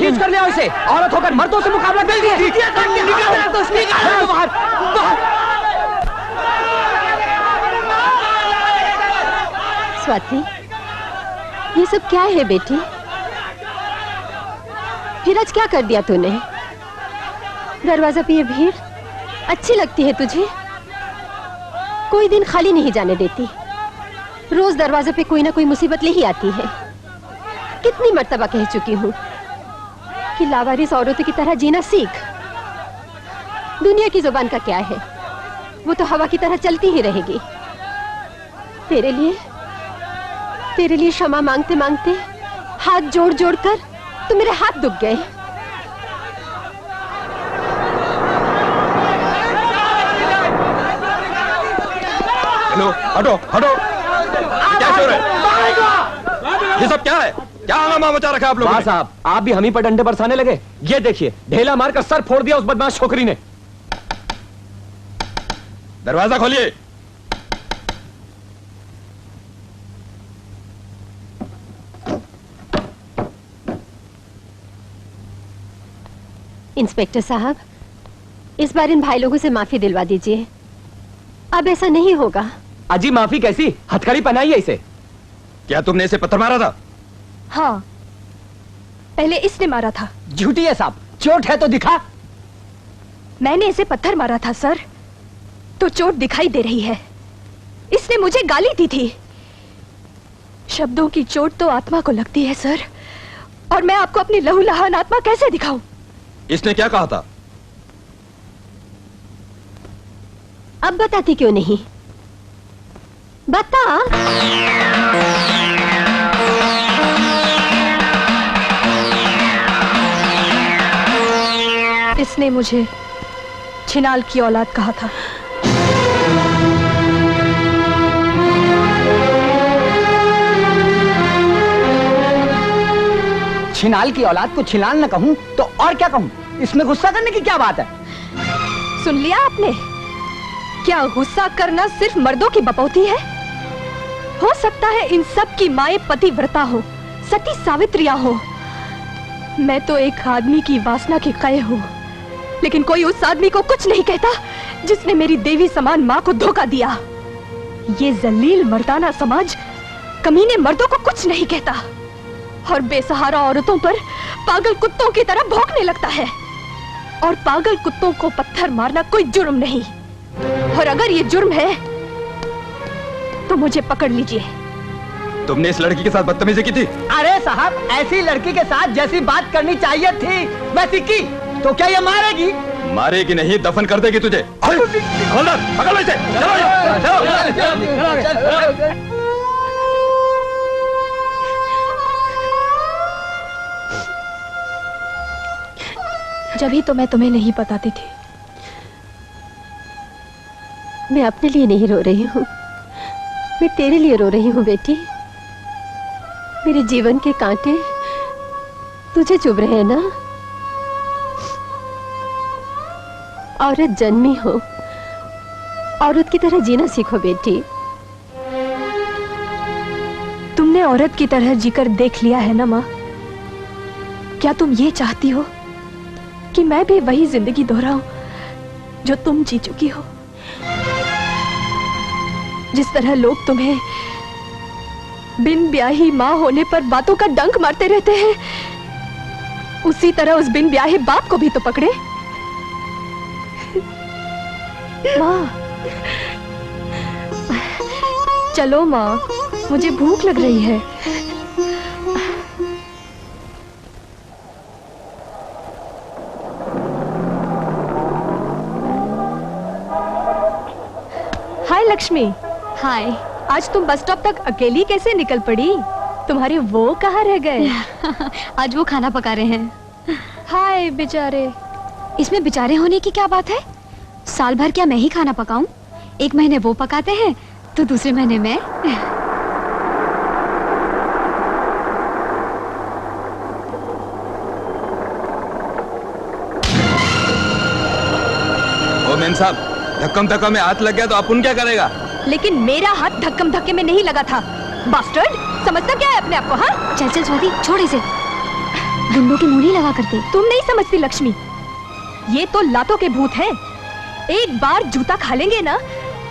खींच कर ले आओ इसे। औरत होकर मर्दों से मुकाबला कर दिए। स्वाति, ये सब क्या है बेटी? फिर आज क्या कर दिया तूने? दरवाजा पे ये भीड़ अच्छी लगती है तुझे? कोई दिन खाली नहीं जाने देती। रोज दरवाजे पे कोई ना कोई मुसीबत ले ही आती है। कितनी मर्तबा कह चुकी हूँ कि लावारिस औरतों की तरह जीना सीख। दुनिया की जुबान का क्या है, वो तो हवा की तरह चलती ही रहेगी। तेरे लिए क्षमा मांगते मांगते हाथ जोड़ जोड़ कर तो मेरे हाथ दुख गए। हेलो, हटो हटो। क्या शोर है? ये सब क्या है? क्या हंगामा मचा रखा आप लोगों ने? साहब, आप भी हम ही पर डंडे बरसाने लगे। ये देखिए, ढेला मारकर सर फोड़ दिया उस बदमाश छोकरी ने। दरवाजा खोलिए। इंस्पेक्टर साहब, इस बार इन भाई लोगों से माफी दिलवा दीजिए। अब ऐसा नहीं होगा। अजी माफी कैसी? हथकड़ी पहनाइए इसे। क्या तुमने इसे पत्थर मारा था? हाँ, पहले इसने मारा था। झूठी है साहब, चोट है तो दिखा। मैंने इसे पत्थर मारा था सर, तो चोट दिखाई दे रही है। इसने मुझे गाली दी थी। शब्दों की चोट तो आत्मा को लगती है सर, और मैं आपको अपनी लहूलुहान आत्मा कैसे दिखाऊं? इसने क्या कहा था? अब बताती क्यों नहीं? बता। इसने मुझे छिनाल की औलाद कहा था। छिनाल की औलाद को छिनाल न कहूं तो और क्या कहूं? इसमें गुस्सा करने की क्या बात है? सुन लिया आपने? क्या गुस्सा करना सिर्फ मर्दों की बपौती है? हो सकता है इन सब की माएं पतिव्रता हो, सती सावित्रियां हो। मैं तो एक आदमी की वासना की कै हूं, लेकिन कोई उस आदमी को कुछ नहीं कहता जिसने मेरी देवी समान मां को धोखा दिया। ये जलील मर्दाना समाज कमीने मर्दों को कुछ नहीं कहता और बेसहारा औरतों पर पागल कुत्तों की तरह भौंकने लगता है। और पागल कुत्तों को पत्थर मारना कोई जुर्म नहीं, और अगर ये जुर्म है तो मुझे पकड़ लीजिए। तुमने इस लड़की के साथ बदतमीजी की थी? अरे साहब, ऐसी लड़की के साथ जैसी बात करनी चाहिए थी वैसी की, तो क्या ये मारेगी? मारेगी नहीं, दफन कर देगी तुझे। पकड़ लो इसे। जभी तो मैं तुम्हें नहीं बताती थी। मैं अपने लिए नहीं रो रही हूँ, मैं तेरे लिए रो रही हूँ बेटी। मेरे जीवन के कांटे तुझे चुभ रहे हैं ना? औरत जन्मी हो, औरत की तरह जीना सीखो बेटी। तुमने औरत की तरह जीकर देख लिया है ना माँ? क्या तुम ये चाहती हो कि मैं भी वही जिंदगी दोहराऊं जो तुम जी चुकी हो? जिस तरह लोग तुम्हें बिन ब्याही माँ होने पर बातों का डंक मारते रहते हैं, उसी तरह उस बिन ब्याहे बाप को भी तो पकड़े। माँ, चलो माँ, मुझे भूख लग रही है। हाय लक्ष्मी। हाय। आज तुम बस स्टॉप तक अकेली कैसे निकल पड़ी? तुम्हारे वो कहाँ रह गए? आज वो खाना पका रहे हैं। हाय बेचारे। इसमें बेचारे होने की क्या बात है? साल भर क्या मैं ही खाना पकाऊं? एक महीने वो पकाते हैं तो दूसरे महीने मैं। ओ मेम साहब, धक्कम धक्का में हाथ लग गया तो अपन क्या करेगा? लेकिन मेरा हाथ धक्कम धक्के में नहीं लगा था। बास्टर्ड, समझता क्या है अपने आप को? हाँ, चल चल स्वाति, छोड़ इसे। गुंडों की मुड़ी लगा करते। तुम नहीं समझती लक्ष्मी, ये तो लातों के भूत हैं। एक बार जूता खा लेंगे ना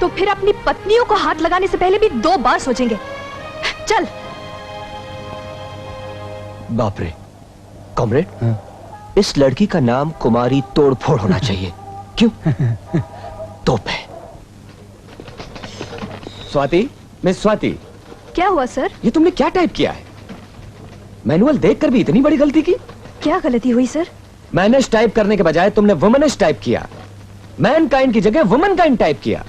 तो फिर अपनी पत्नियों को हाथ लगाने से पहले भी 2 बार सोचेंगे। चल। बाप रे, कॉमरेड, इस लड़की का नाम कुमारी तोड़फोड़ होना चाहिए। क्यों? तोप है। स्वाति, मिस स्वाति, क्या हुआ सर? ये तुमने क्या टाइप किया है? मैनुअल देखकर भी इतनी बड़ी गलती की? क्या गलती हुई सर? मैनेज टाइप करने के बजाय तुमने वुमनिश टाइप किया। मैनकाइंड की जगह वुमनकाइंड टाइप किया।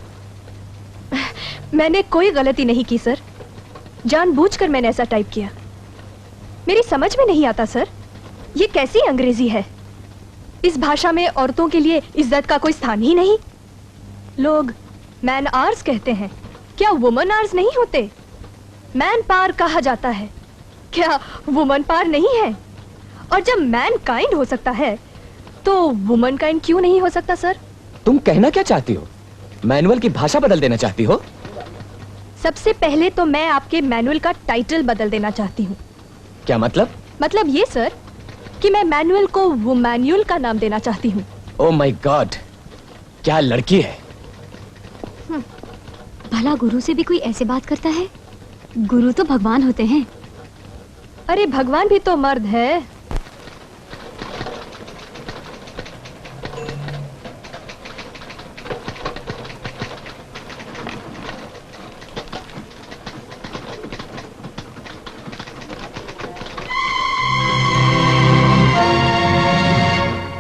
मैंने कोई गलती नहीं की सर, जानबूझकर मैंने ऐसा टाइप किया। मेरी समझ में नहीं आता सर, ये कैसी अंग्रेजी है? इस भाषा में औरतों के लिए इज्जत का कोई स्थान ही नहीं। लोग मैन आर्स कहते हैं, क्या वुमन आर्स नहीं होते? मैन पार कहा जाता है, क्या वुमन पार नहीं है? और जब मैन काइंड हो सकता है तो वुमन काइंड क्यों नहीं हो सकता सर? तुम कहना क्या चाहती हो? मैनुअल की भाषा बदल देना चाहती हो? सबसे पहले तो मैं आपके मैनुअल का टाइटल बदल देना चाहती हूँ। क्या मतलब? मतलब ये सर कि मैं मैनुअल को वुमैनुअल का नाम देना चाहती हूँ। ओह माय गॉड, क्या लड़की है। भला गुरु से भी कोई ऐसे बात करता है? गुरु तो भगवान होते हैं। अरे भगवान भी तो मर्द है।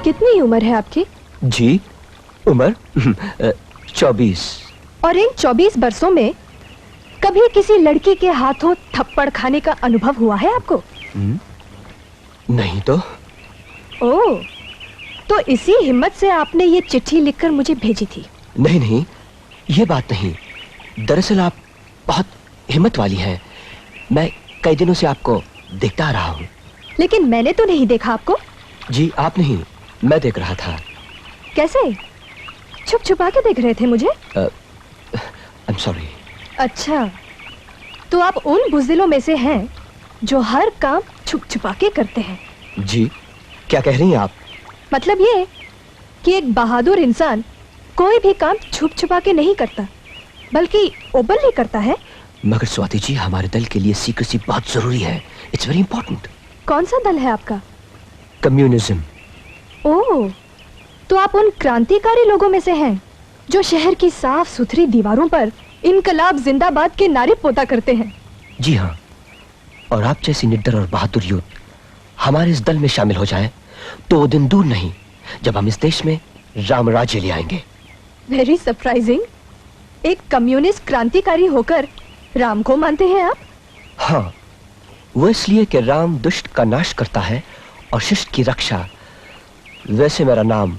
कितनी उम्र है आपकी? जी, उम्र 24। और इन 24 बरसों में कभी किसी लड़की के हाथों थप्पड़ खाने का अनुभव हुआ है आपको? नहीं तो। ओह, तो इसी हिम्मत से आपने ये चिट्ठी लिखकर मुझे भेजी थी? नहीं नहीं, ये बात नहीं। दरअसल आप बहुत हिम्मत वाली हैं। मैं कई दिनों से आपको देखता आ रहा हूँ। लेकिन मैंने तो नहीं देखा आपको। जी, आप नहीं, मैं देख रहा था। कैसे? छुप छुपा के देख रहे थे मुझे? I'm sorry। अच्छा, तो आप उन बुज़दिलों में से हैं जो हर काम छुप छुपा के करते हैं। जी, क्या कह रही हैं आप? मतलब ये कि एक बहादुर इंसान कोई भी काम छुप छुपा के नहीं करता, बल्कि ओपनली करता है। मगर स्वाति जी, हमारे दल के लिए सीक्रेसी बहुत जरूरी है। It's very important. कौन सा दल है आपका? कम्युनिज्म। ओह, तो आप उन क्रांतिकारी लोगों में से हैं जो शहर की साफ सुथरी दीवारों पर इनकलाब जिंदाबाद के नारे पोता करते हैं। जी हाँ, और आप जैसी निडर और बहादुर यूथ हमारे इस दल में शामिल हो जाए तो वो दिन दूर नहीं जब हम इस देश में राम राज्य ले आएंगे। Very surprising. एक कम्युनिस्ट क्रांतिकारी होकर राम को मानते हैं आप? हाँ, वो इसलिए कि राम दुष्ट का नाश करता है और शिष्ट की रक्षा। वैसे मेरा नाम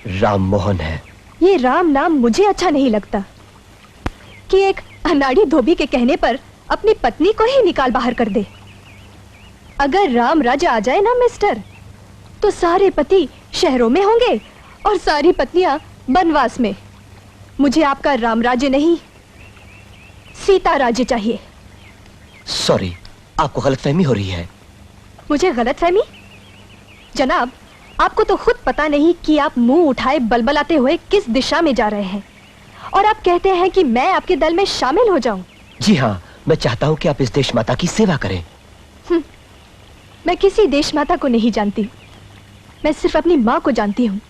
राम मोहन है। ये राम नाम मुझे अच्छा नहीं लगता कि एक अनाड़ी धोबी के कहने पर अपनी पत्नी को ही निकाल बाहर कर दे। अगर राम राज्य आ जाए ना मिस्टर, तो सारे पति शहरों में होंगे और सारी पत्नियां बनवास में। मुझे आपका राम राज्य नहीं, सीता राज्य चाहिए। सॉरी, आपको गलतफहमी हो रही है। मुझे गलतफहमी? जनाब, आपको तो खुद पता नहीं कि आप मुंह उठाए बलबलाते हुए किस दिशा में जा रहे हैं, और आप कहते हैं कि मैं आपके दल में शामिल हो जाऊं। जी हाँ, मैं चाहता हूँ कि आप इस देश माता की सेवा करें। मैं किसी देश माता को नहीं जानती, मैं सिर्फ अपनी माँ को जानती हूँ।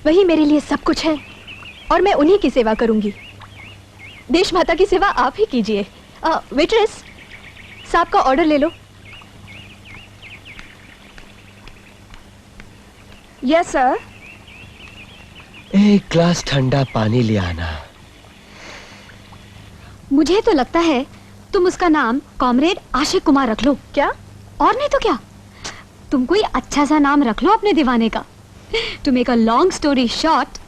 वही मेरे लिए सब कुछ है और मैं उन्हीं की सेवा करूंगी। देश माता की सेवा आप ही कीजिए। वेट्रेस, साहब का ऑर्डर ले लो। Yes sir. एक ग्लास ठंडा पानी ले आना। मुझे तो लगता है तुम उसका नाम कॉमरेड आशिक कुमार रख लो। क्या? और नहीं तो क्या, तुम कोई अच्छा सा नाम रख लो अपने दीवाने का। To make a long story short,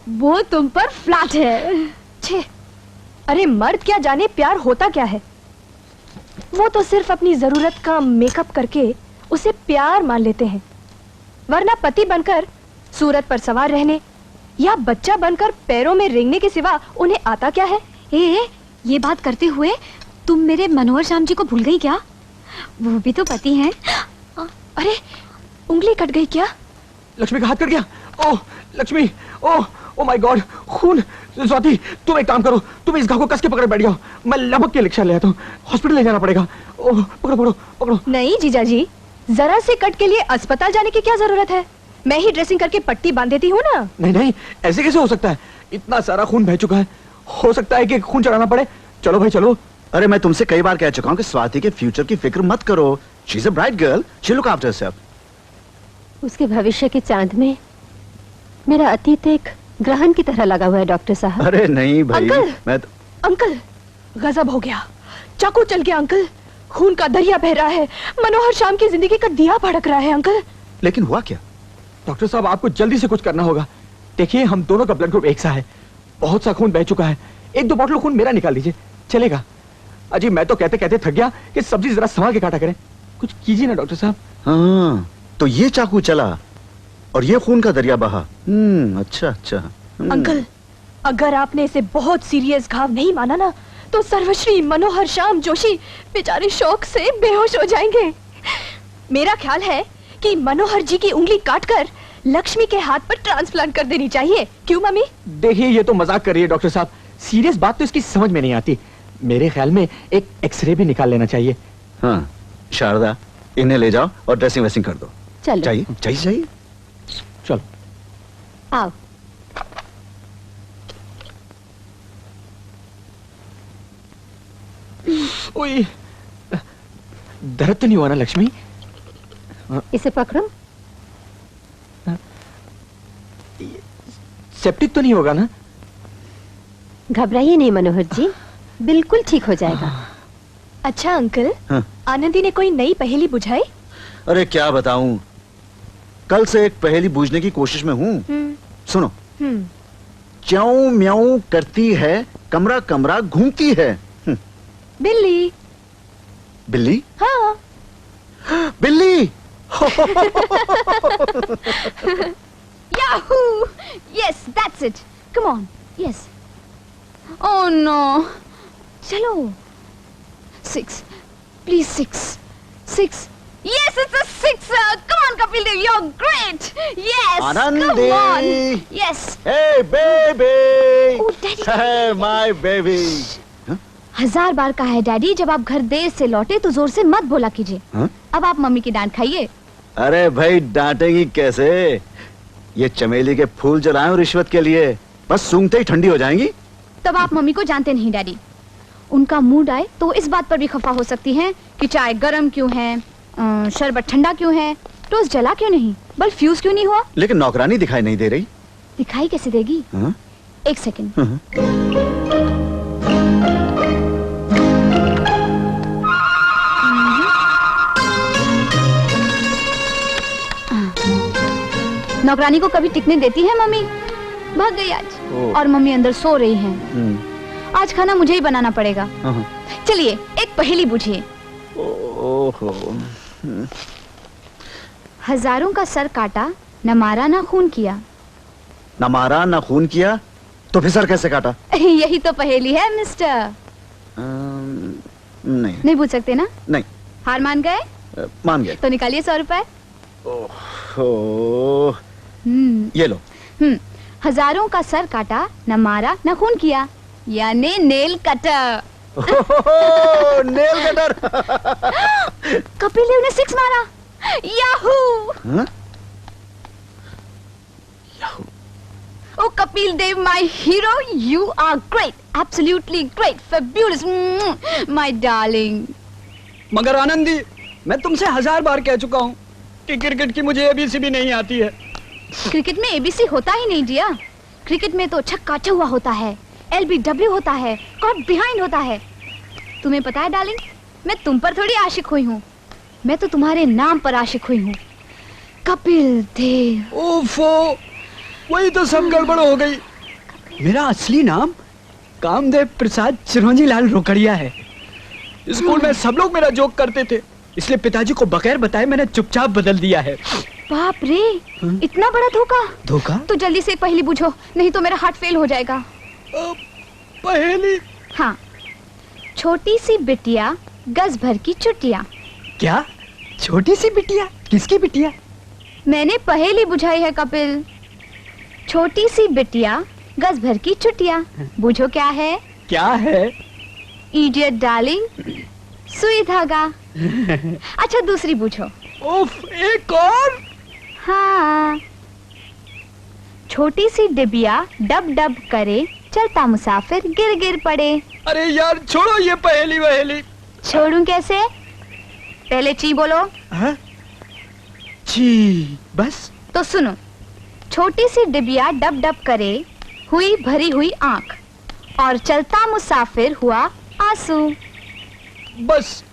वो तुम पर फ्लैट है। छे, अरे मर्द क्या जाने प्यार होता क्या है। वो तो सिर्फ अपनी जरूरत का मेकअप करके उसे प्यार मान लेते हैं, वरना पति बनकर सूरत पर सवार रहने या बच्चा बनकर पैरों में रेंगने के सिवा उन्हें आता क्या है। ये बात करते हुए तुम मेरे मनोहर श्याम जी को भूल गई क्या? वो भी तो पति हैं। अरे उंगली कट गई क्या? लक्ष्मी का हाथ कट गया। ओह लक्ष्मी, ओह ओ माय गॉड, खून। स्वाति तुम एक काम करो, तुम इस घाव को कस के पकड़े बैठ जाओ, मैं लपक के रिक्शा ले आता हूँ, हॉस्पिटल ले जाना पड़ेगा। ओह पकड़ो पकड़ो पकड़ो। नहीं जीजा जी, जरा से कट के लिए अस्पताल जाने की क्या जरूरत है? मैं ही ड्रेसिंग करके पट्टी बांध देती हूँ ना। नहीं नहीं, ऐसे कैसे हो सकता है? इतना सारा खून बह चुका है, हो सकता है कि खून चढ़ाना पड़े। चलो भाई चलो। अरे मैं तुमसे कई बार कह चुका हूँ कि स्वाति के फ्यूचर की फिक्र मत करो। She is a bright girl, she look after herself. उसके भविष्य के चांद में मेरा अतीत एक ग्रहण की तरह लगा हुआ है डॉक्टर साहब। अरे नहीं भाई, अंकल! मैं अंकल गजब हो गया, चाकू चल गया अंकल, खून का दरिया बह रहा है, मनोहर शाम की जिंदगी का दिया भड़क रहा है अंकल। लेकिन हुआ क्या? डॉक्टर साहब आपको जल्दी से कुछ करना होगा। देखिए हम दोनों का ब्लड ग्रुप एक सा है, बहुत सा खून बह चुका है, एक दो बॉटल खून मेरा निकाल दीजिए, चलेगा? अजी मैं तो कहते कहते थक गया कि सब्जी जरा संभाल के काटा करें, कुछ कीजिए ना डॉक्टर साहब। हाँ तो ये चाकू चला और ये खून का दरिया बहा। अच्छा अच्छा। अंकल अगर आपने इसे बहुत सीरियस घाव नहीं माना ना, तो सर्वश्री मनोहर श्याम जोशी बेचारे शौक से बेहोश हो जाएंगे। मेरा ख्याल है कि मनोहर जी की उंगली काटकर लक्ष्मी के हाथ पर ट्रांसप्लांट कर देनी चाहिए। क्यों मम्मी? देखिए ये तो मजाक कर रही है डॉक्टर साहब, सीरियस बात तो इसकी समझ में नहीं आती। मेरे ख्याल में एक एक्सरे भी निकाल लेना चाहिए। हाँ शारदा, इन्हें ले जाओ और ड्रेसिंग वेसिंग कर दो। चलो चाहिए चाहिए चाहिए। चलो आओ। ओए, दर्द तो नहीं हुआ ना लक्ष्मी? इसे पकड़ो। सेप्टिक तो नहीं होगा ना? घबराइए नहीं मनोहर जी, बिल्कुल ठीक हो जाएगा। अच्छा अंकल, हाँ। आनंदी ने कोई नई पहेली बुझाई? अरे क्या बताऊं, कल से एक पहेली बूझने की कोशिश में हूँ। सुनो। च्याऊ म्याऊ करती है, कमरा कमरा घूमती है। बिल्ली। बिल्ली? हाँ। बिल्ली। Yahoo! Yes, that's it. Come on. Yes. Oh no. चलो. 6. Please 6. 6. Yes, it's a 6. Come on, Kapil Dev, you're great. Yes. Anandi. Come on. Yes. Hey baby. Oh, Daddy. Hey my baby. 1000 बार कहा है daddy, जब आप घर देर से लौटे तो जोर से मत बोला कीजिए। हाँ? अब आप मम्मी की डांट खाइए। अरे भाई डांटेगी कैसे? ये चमेली के फूल जलाएं रिश्वत के लिए, बस सूंघते ही ठंडी हो जाएंगी। तब आप मम्मी को जानते नहीं डैडी, उनका मूड आए तो इस बात पर भी खफा हो सकती हैं कि चाय गरम क्यों है, शरबत ठंडा क्यों है, टोस्ट जला क्यों नहीं, बल्ब फ्यूज क्यों नहीं हुआ। लेकिन नौकरानी दिखाई नहीं दे रही। दिखाई कैसे देगी? हाँ? एक सेकंड। नौकरानी को कभी टिकने देती है मम्मी? भाग गई आज। और मम्मी अंदर सो रही हैं। आज खाना मुझे ही बनाना पड़ेगा। चलिए एक पहेली पूछिए। ओहो। हजारों का सर काटा, न मारा न खून किया। न मारा न खून किया तो फिर सर कैसे काटा? यही तो पहेली है मिस्टर। नहीं पूछ सकते ना? नहीं। हार मान गए? मान गए। तो निकालिए 100 रुपए। ओहो। ये लो। हजारों का सर काटा, न मारा न खून किया, यानी nail cutter. Nail cutter. Kapil Dev ने 6 मारा। याहू। हाँ? Oh, Kapil Dev, my hero, you are great, absolutely great, fabulous, my darling. मगर आनंदी, मैं तुमसे 1000 बार कह चुका हूँ कि क्रिकेट की मुझे एबीसी भी नहीं आती है। क्रिकेट में एबीसी होता ही नहीं डिया। क्रिकेट में तो छक्का चौका होता है, एलबीडब्ल्यू होता है, कॉट बिहाइंड होता है। तुम्हें पता है डार्लिंग, मैं तुम पर थोड़ी आशिक हुई हूँ, मैं तो तुम्हारे नाम पर आशिक हुई हूँ, कपिल देव। ओफो, वही तो सब गड़बड़ हो गई। मेरा असली नाम कामदेव प्रसाद चिरंजी लाल रोकड़िया है। स्कूल में सब लोग मेरा जोक करते थे, इसलिए पिताजी को बगैर बताए मैंने चुपचाप बदल दिया है। बाप रे, इतना बड़ा धोखा। धोखा? तो जल्दी से एक पहेली पूछो, नहीं तो मेरा हार्ट फेल हो जाएगा। पहेली? हाँ। छोटी सी बिटिया, गज भर की चुटिया। क्या? छोटी सी बिटिया? किसकी बिटिया? मैंने पहेली बुझाई है कपिल। छोटी सी बिटिया, गज भर की चुटिया। बूझो क्या है? क्या है? इडियट डार्लिंग, सुई धागा। अच्छा दूसरी बूझो। उफ, एक और। हाँ। छोटी सी डिबिया डब डब करे, चलता मुसाफिर गिर गिर पड़े। अरे यार छोड़ो ये पहेली वहेली। छोड़ूं कैसे? पहले ची बोलो। हाँ? ची, बस? तो सुनो। छोटी सी डिबिया डब डब करे, हुई भरी हुई आंख, और चलता मुसाफिर हुआ आंसू। बस।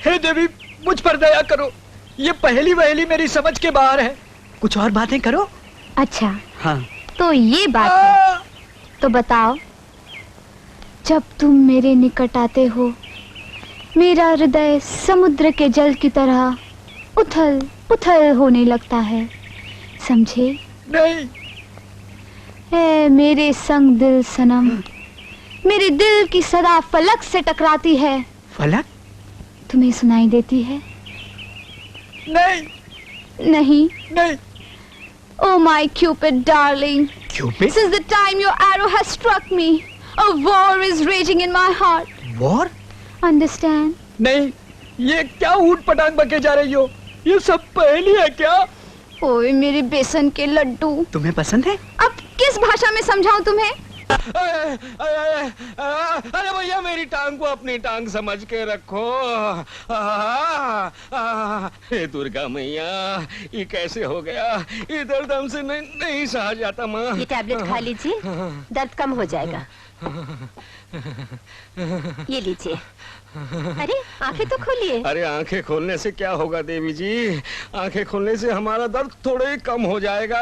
हे देवी, मुझ पर दया करो। ये पहेली वहेली मेरी समझ के बाहर है। कुछ और बातें करो। अच्छा। हाँ। तो ये बात है। तो बताओ, जब तुम मेरे निकट आते हो, मेरा हृदय समुद्र के जल की तरह उथल पुथल होने लगता है, समझे? नहीं। ए मेरे संग दिल सनम, मेरे दिल की सदा फलक से टकराती है। फलक? तुम्हें सुनाई देती है? नहीं। नहीं? नहीं। Oh my Cupid darling, Cupid? since the time your arrow has struck me, a war is raging in my heart. War? Understand? नहीं, ये क्या ऊट पटांग बके जा रही हो? ये सब पहेली है क्या? ओए मेरे बेसन के लड्डू। तुम्हें पसंद है? अब किस भाषा में समझाऊं तुम्हें? अरे भैया मेरी टांग को अपनी टांग समझ के रखो। हे दुर्गा मैया, ये कैसे हो गया? ये दर्द हमसे नहीं सहा जाता माँ। ये टैबलेट खा लीजिए, दर्द कम हो जाएगा। ये लीजिए। अरे आंखें तो खोलिए। अरे आंखें खोलने से क्या होगा देवी जी? आंखें खोलने से हमारा दर्द थोड़े ही कम हो जाएगा।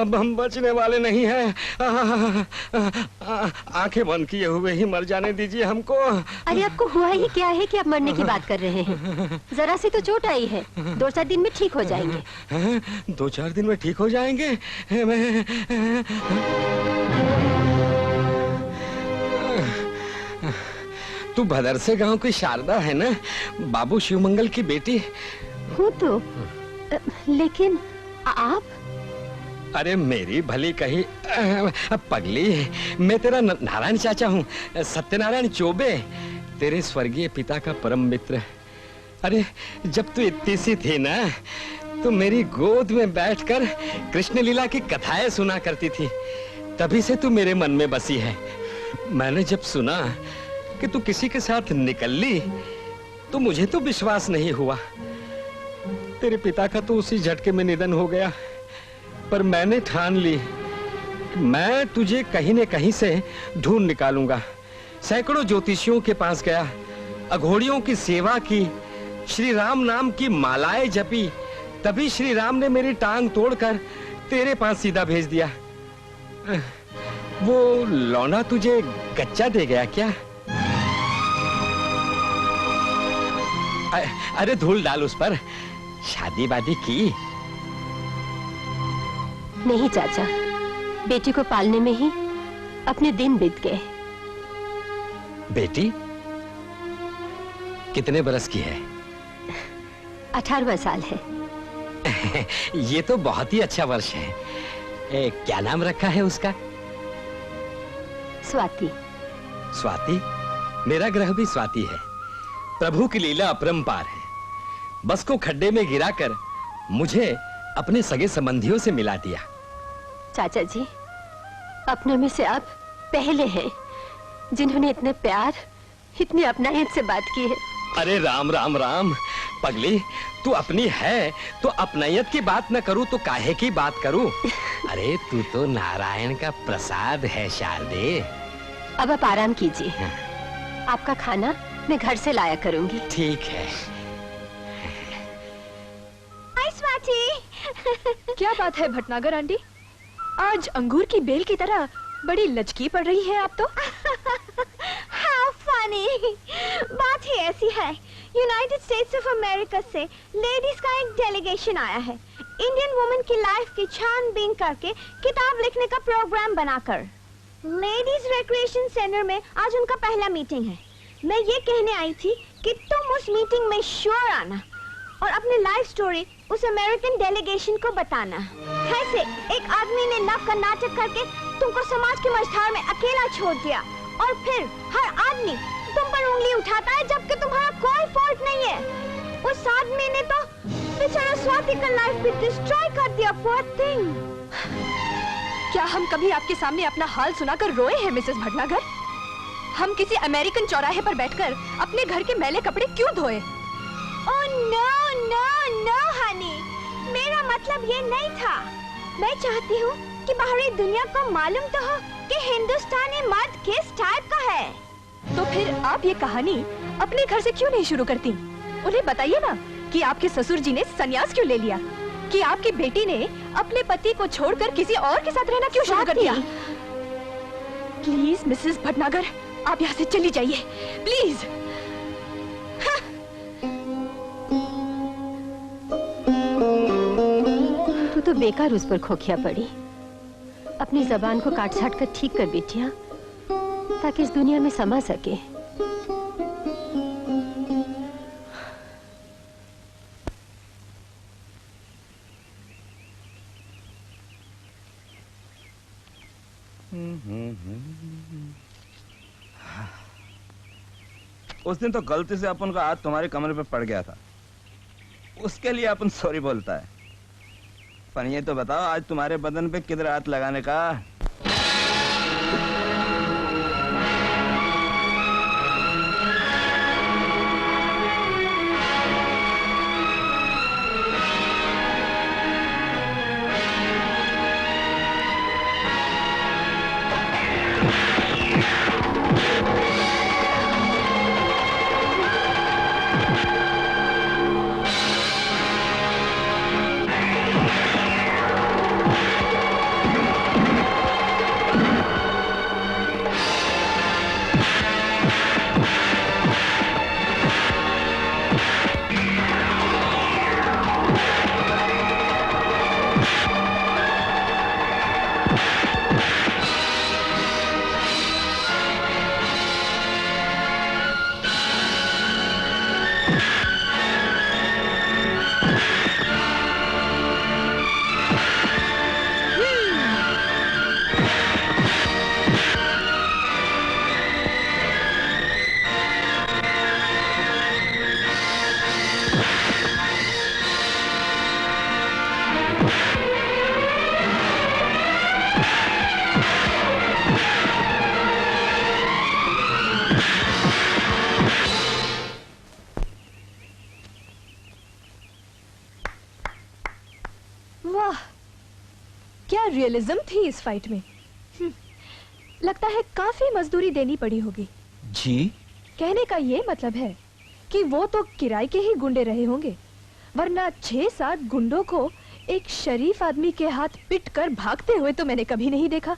अब हम बचने वाले नहीं हैं। आंखें बंद किए हुए ही मर जाने दीजिए हमको। अरे आपको हुआ ही क्या है कि आप मरने की बात कर रहे हैं? जरा सी तो चोट आई है, 2-4 दिन में ठीक हो जाएंगे। 2-4 दिन में ठीक हो जाएंगे? तू भदरसे गांव की शारदा है ना, बाबू शिवमंगल की बेटी? हूँ तो, लेकिन आप? अरे मेरी भली कही पगली, मैं तेरा नारायण चाचा हूँ, सत्यनारायण चौबे, तेरे स्वर्गीय पिता का परम मित्र। अरे जब तू इतनी सी थी ना, तो मेरी गोद में बैठकर कृष्ण लीला की कथाएं सुना करती थी। तभी से तू मेरे मन में बसी है। मैंने जब सुना कि तू किसी के साथ निकल ली, तो मुझे तो विश्वास नहीं हुआ। तेरे पिता का तो उसी झटके में निधन हो गया, पर मैंने ठान ली कि मैं तुझे कहीं न कहीं से ढूंढ निकालूंगा। सैकड़ों ज्योतिषियों के पास गया, अघोड़ियों की सेवा की, श्री राम नाम की मालाएं जपी, तभी श्री राम ने मेरी टांग तोड़कर तेरे पास सीधा भेज दिया। वो लौंडा तुझे गच्चा दे गया क्या? अरे धूल डाल उस पर। शादी वादी की? नहीं चाचा, बेटी को पालने में ही अपने दिन बीत गए। बेटी कितने बरस की है? 18वां साल है। ये तो बहुत ही अच्छा वर्ष है। क्या नाम रखा है उसका? स्वाति। स्वाति? मेरा ग्रह भी स्वाति है। प्रभु की लीला अपरंपार है। बस को खड्डे में गिराकर मुझे अपने सगे संबंधियों से मिला दिया। चाचा जी, अपनों में से आप पहले हैं जिन्होंने इतने प्यार, इतनी अपनाहत से बात की है। अरे राम राम राम पगली, तू अपनी है तो अपनायत की बात न करूं तो काहे की बात करूं? अरे तू तो नारायण का प्रसाद है शारदे। अब आप आराम कीजिए, आपका खाना मैं घर से लाया करूंगी। ठीक है। हाय स्वाति। क्या बात है भटनागर आंटी, आज अंगूर की बेल की तरह बड़ी लचकी पड़ रही है आप तो। How funny। बात ही ऐसी है, यूनाइटेड स्टेट्स ऑफ अमेरिका से लेडीज का एक डेलीगेशन आया है, इंडियन वुमेन की लाइफ की छानबीन करके किताब लिखने का प्रोग्राम बनाकर। लेडीज रिक्रिएशन सेंटर में आज उनका पहला मीटिंग है। मैं ये कहने आई थी कि तुम उस मीटिंग में श्योर आना। और अपनी लाइफ स्टोरी उस अमेरिकन डेलीगेशन को बताना। कैसे एक आदमी ने लव का नाटक करके तुमको समाज के मझधार में अकेला छोड़ दिया और फिर हर आदमी तुम पर उंगली उठाता है जबकि तुम्हारा कोई फॉल्ट नहीं है। उस आदमी ने तो बेचारा स्वाति का लाइफ भी डिस्ट्रॉय कर दिया। Poor thing. क्या हम कभी आपके सामने अपना हाल सुनाकर रोए हैं मिसेस भटनागर? हम किसी अमेरिकन चौराहे पर बैठकर अपने घर के मैले कपड़े क्यों धोए? Oh no no no honey, मेरा मतलब ये नहीं था। मैं चाहती हूँ कि बाहरी दुनिया को मालूम तो हो कि हिंदुस्तानी मर्द किस टाइप का है। तो फिर आप ये कहानी अपने घर से क्यों नहीं शुरू करती? उन्हें बताइए ना कि आपके ससुर जी ने संन्यास क्यों ले लिया, कि आपकी बेटी ने अपने पति को छोड़कर किसी और के साथ रहना क्यों शुरू कर दिया। प्लीज मिसेस भटनागर, आप यहाँ से चली जाइए प्लीज। तू तो बेकार उस पर खोखिया पड़ी। अपनी जबान को काट छाट कर ठीक कर बेटिया, ताकि इस दुनिया में समा सके। उस दिन तो गलती से अपन का हाथ तुम्हारे कमरे पे पड़ गया था, उसके लिए अपन सॉरी बोलता है। पर ये तो बताओ आज तुम्हारे बदन पे किधर हाथ लगाने का? रियलिज्म थी इस फाइट में। लगता है काफी मजदूरी देनी पड़ी होगी। जी? कहने का ये मतलब है कि वो तो किराए के ही गुंडे रहे होंगे, वरना 6-7 गुंडों को एक शरीफ आदमी के हाथ पिट कर भागते हुए तो मैंने कभी नहीं देखा।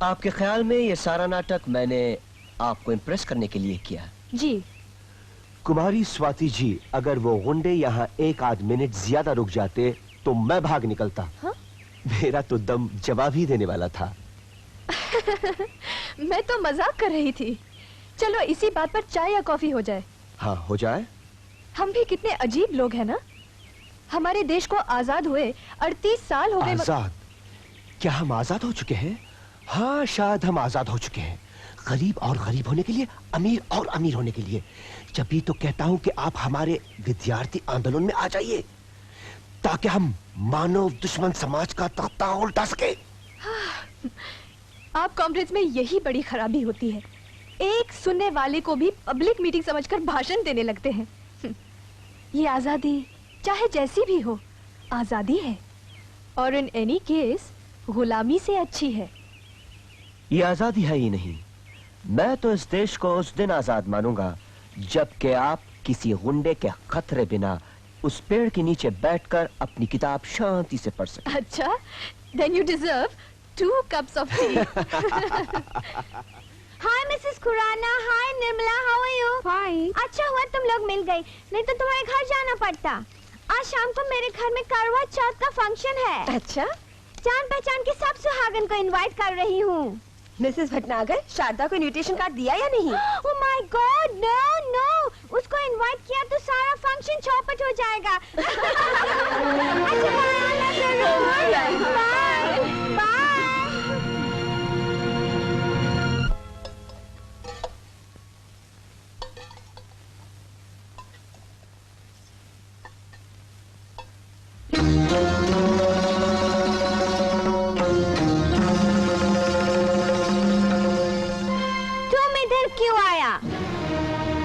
आपके ख्याल में ये सारा नाटक मैंने आपको इम्प्रेस करने के लिए किया? जी। कुमारी स्वाति जी, अगर वो गुंडे यहाँ 1 आध मिनट ज्यादा रुक जाते तो मैं भाग निकलता। हाँ? मेरा तो दम जवाब ही देने वाला था। मैं तो मजाक कर रही थी। चलो इसी बात पर चाय या कॉफी हो जाए। हाँ हो जाए। हम भी कितने अजीब लोग हैं ना। हमारे देश को आजाद हुए 38 साल हो गए। आजाद? क्या हम आजाद हो चुके हैं? हाँ शायद हम आजाद हो चुके हैं। गरीब और गरीब होने के लिए, अमीर और अमीर होने के लिए। जब भी तो कहता हूँ कि आप हमारे विद्यार्थी आंदोलन में आ जाइए ताकि हम मानव दुश्मन समाज का तख्ता उल्टा सके। आप कॉम्रेड्स में यही बड़ी खराबी होती है, एक सुनने वाले को भी पब्लिक मीटिंग समझकर भाषण देने लगते हैं। ये आजादी चाहे जैसी भी हो आजादी है, और इन एनी केस गुलामी से अच्छी है। ये आजादी है ही नहीं, मैं तो इस देश को उस दिन आजाद मानूंगा जबकि आप किसी गुंडे के खतरे बिना उस पेड़ के नीचे बैठकर अपनी किताब शांति से पढ़ सके। अच्छा, then you deserve 2 cups of tea. Hi Mrs Khurana. Hi Nirmala, how are you? Fine. अच्छा हुआ तुम लोग मिल गई, नहीं तो तुम्हारे घर जाना पड़ता। आज शाम को मेरे घर में करवा चौथ का फंक्शन है। अच्छा, जान पहचान के सब सुहागन को इनवाइट कर रही हूँ। मिसेस भटनागर, शारदा को इनविटेशन कार्ड दिया या नहीं? Oh my God, no, no, उसको इनवाइट किया तो सारा फंक्शन चौपट हो जाएगा।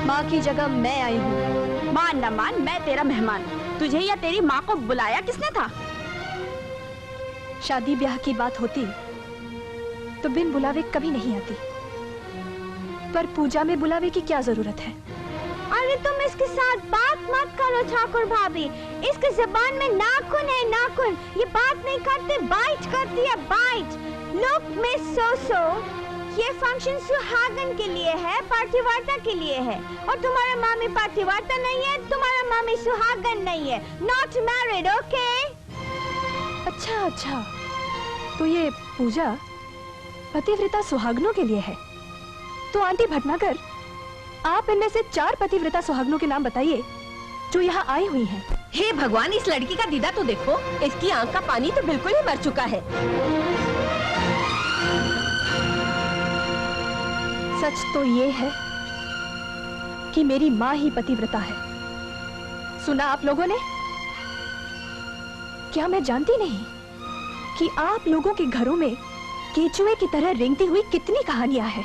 माँ की जगह मैं आई हूँ। मान ना मान, मैं तेरा मेहमान। तुझे या तेरी माँ को बुलाया किसने था? शादी ब्याह की बात होती तो बिन बुलावे कभी नहीं आती, पर पूजा में बुलावे की क्या जरूरत है? अरे तुम इसके साथ बात मत करो ठाकुर भाभी। इसके जुबान में नाखून है, नाखून। ये बात नहीं करते, बाइट करती है, बाइट। लुक मिस सोसो, ये फंक्शन सुहागन के लिए है, पार्थिवार्ता के लिए है। और तुम्हारा मामी पार्थिवार्ता नहीं है, तुम्हारा मामी सुहागन नहीं है। Not married, okay? अच्छा अच्छा, तो ये पूजा पतिव्रता सुहागनों के लिए है। तो आंटी भटनागर, आप इनमें से 4 पतिव्रता सुहागनों के नाम बताइए जो यहाँ आई हुई हैं। हे भगवान, इस लड़की का दीदा तो देखो, इसकी आंख का पानी तो बिल्कुल ही मर चुका है। सच तो ये है कि मेरी माँ ही पतिव्रता है। सुना आप लोगों ने? क्या मैं जानती नहीं कि आप लोगों के घरों में केचुए की तरह रेंगती हुई कितनी कहानियां हैं।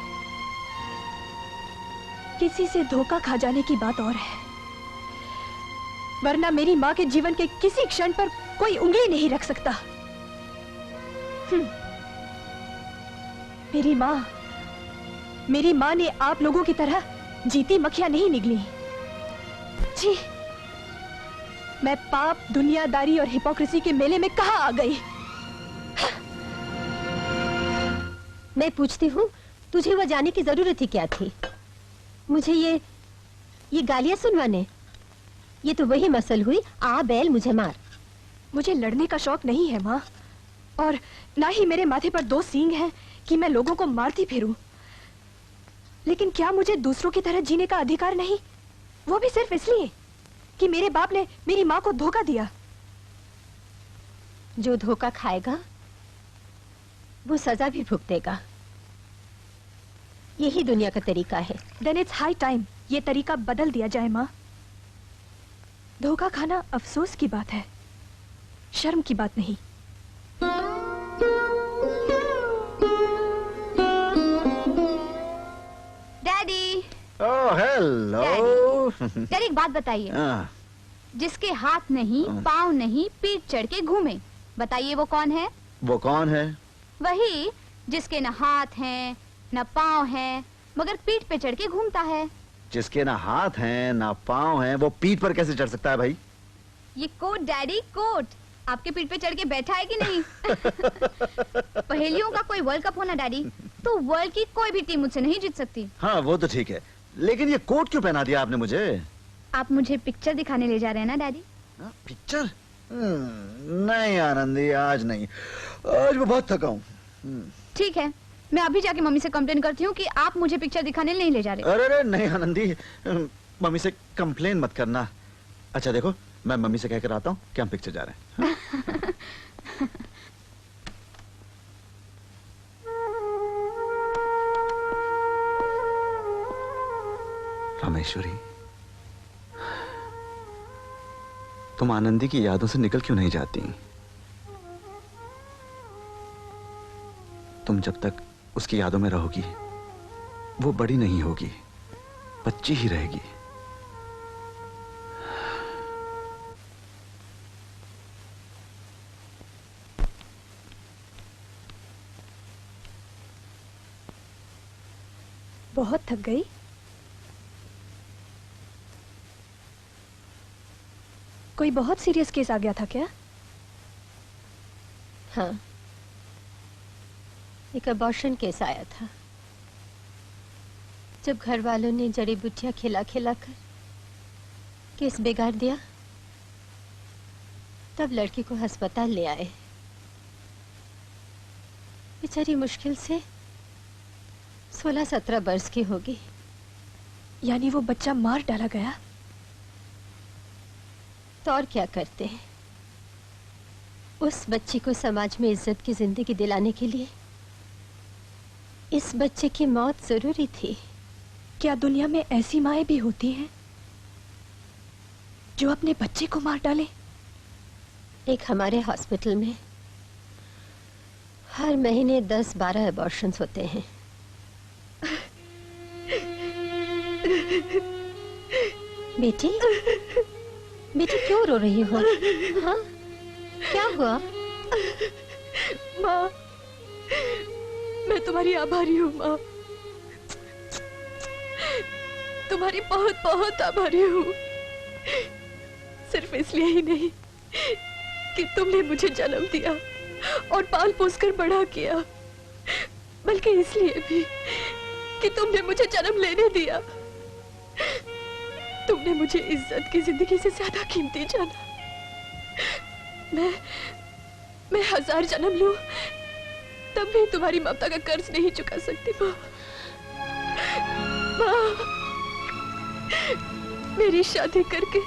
किसी से धोखा खा जाने की बात और है, वरना मेरी माँ के जीवन के किसी क्षण पर कोई उंगली नहीं रख सकता। मेरी माँ ने आप लोगों की तरह जीती मक्खियां नहीं निगली। जी, मैं पाप, दुनियादारी और हिपोक्रेसी के मेले में कहाँ आ गई? मैं पूछती हूँ, तुझे वह जाने की जरूरत ही क्या थी? मुझे ये गालियां सुनवाने? ये तो वही मसल हुई, आ बैल मुझे मार। मुझे लड़ने का शौक नहीं है माँ, और ना ही मेरे माथे पर 2 सींग हैं कि मैं लोगों को मारती फिरूं। लेकिन क्या मुझे दूसरों की तरह जीने का अधिकार नहीं? वो भी सिर्फ इसलिए कि मेरे बाप ने मेरी माँ को धोखा दिया। जो धोखा खाएगा वो सजा भी भुगतेगा। यही दुनिया का तरीका है। Then it's high time ये तरीका बदल दिया जाए माँ। धोखा खाना अफसोस की बात है, शर्म की बात नहीं। डैडी। Oh hello. डैडी एक बात बताइए, हाँ। जिसके हाथ नहीं, पाँव नहीं, पीठ चढ़ के घूमे, बताइए वो कौन है? वो कौन है? वही जिसके न हाथ हैं न पाँव हैं, मगर पीठ पे चढ़ के घूमता है। जिसके ना हाथ हैं ना पाँव हैं, वो पीठ पर कैसे चढ़ सकता है भाई? ये कोट डैडी, कोट आपके पीठ पे चढ़ के बैठा है कि नहीं? पहेलियों का कोई वर्ल्ड कप होना डैडी, तो वर्ल्ड की कोई भी टीम मुझसे नहीं जीत सकती। हाँ वो तो ठीक है, लेकिन ये कोट क्यों पहना दिया आपने मुझे? आप मुझे पिक्चर दिखाने ले जा रहे हैं ना डैडी? पिक्चर? नहीं आनंदी, आज नहीं, आज मैं बहुत थका हूँ। ठीक है, मैं अभी जाके मम्मी से कंप्लेन करती हूँ कि आप मुझे पिक्चर दिखाने नहीं ले जा रहे। अरे नहीं आनंदी, मम्मी से कंप्लेन मत करना। अच्छा देखो, मैं मम्मी से कहकर आता हूँ कि हम पिक्चर जा रहे हैं। रामेश्वरी, तुम आनंदी की यादों से निकल क्यों नहीं जाती? तुम जब तक उसकी यादों में रहोगी, वो बड़ी नहीं होगी, बच्ची ही रहेगी। बहुत थक गई? कोई बहुत सीरियस केस आ गया था क्या? हाँ, एक अबॉर्शन केस आया था। जब घर वालों ने जड़ी बूटियां खिला खिला कर केस बिगाड़ दिया, तब लड़की को अस्पताल ले आए। बेचारी मुश्किल से 16-17 वर्ष की होगी। यानी वो बच्चा मार डाला गया? तो और क्या करते हैं? उस बच्ची को समाज में इज्जत की जिंदगी दिलाने के लिए इस बच्चे की मौत जरूरी थी। क्या दुनिया में ऐसी माएं भी होती हैं जो अपने बच्चे को मार डाले? एक हमारे हॉस्पिटल में हर महीने 10-12 अबॉर्शंस होते हैं। बेटी, बेटी क्यों रो रही हो? हाँ, क्या हुआ? माँ, मैं तुम्हारी आभारी हूँ माँ, तुम्हारी बहुत बहुत आभारी हूँ। सिर्फ इसलिए ही नहीं कि तुमने मुझे जन्म दिया और पाल पोस कर बड़ा किया, बल्कि इसलिए भी कि तुमने मुझे जन्म लेने दिया। तुमने मुझे इज्जत की जिंदगी से ज्यादा कीमती जाना। मैं 1000 जन्म लूं तब भी तुम्हारी ममता का कर्ज नहीं चुका सकती माँ। माँ, मेरी शादी करके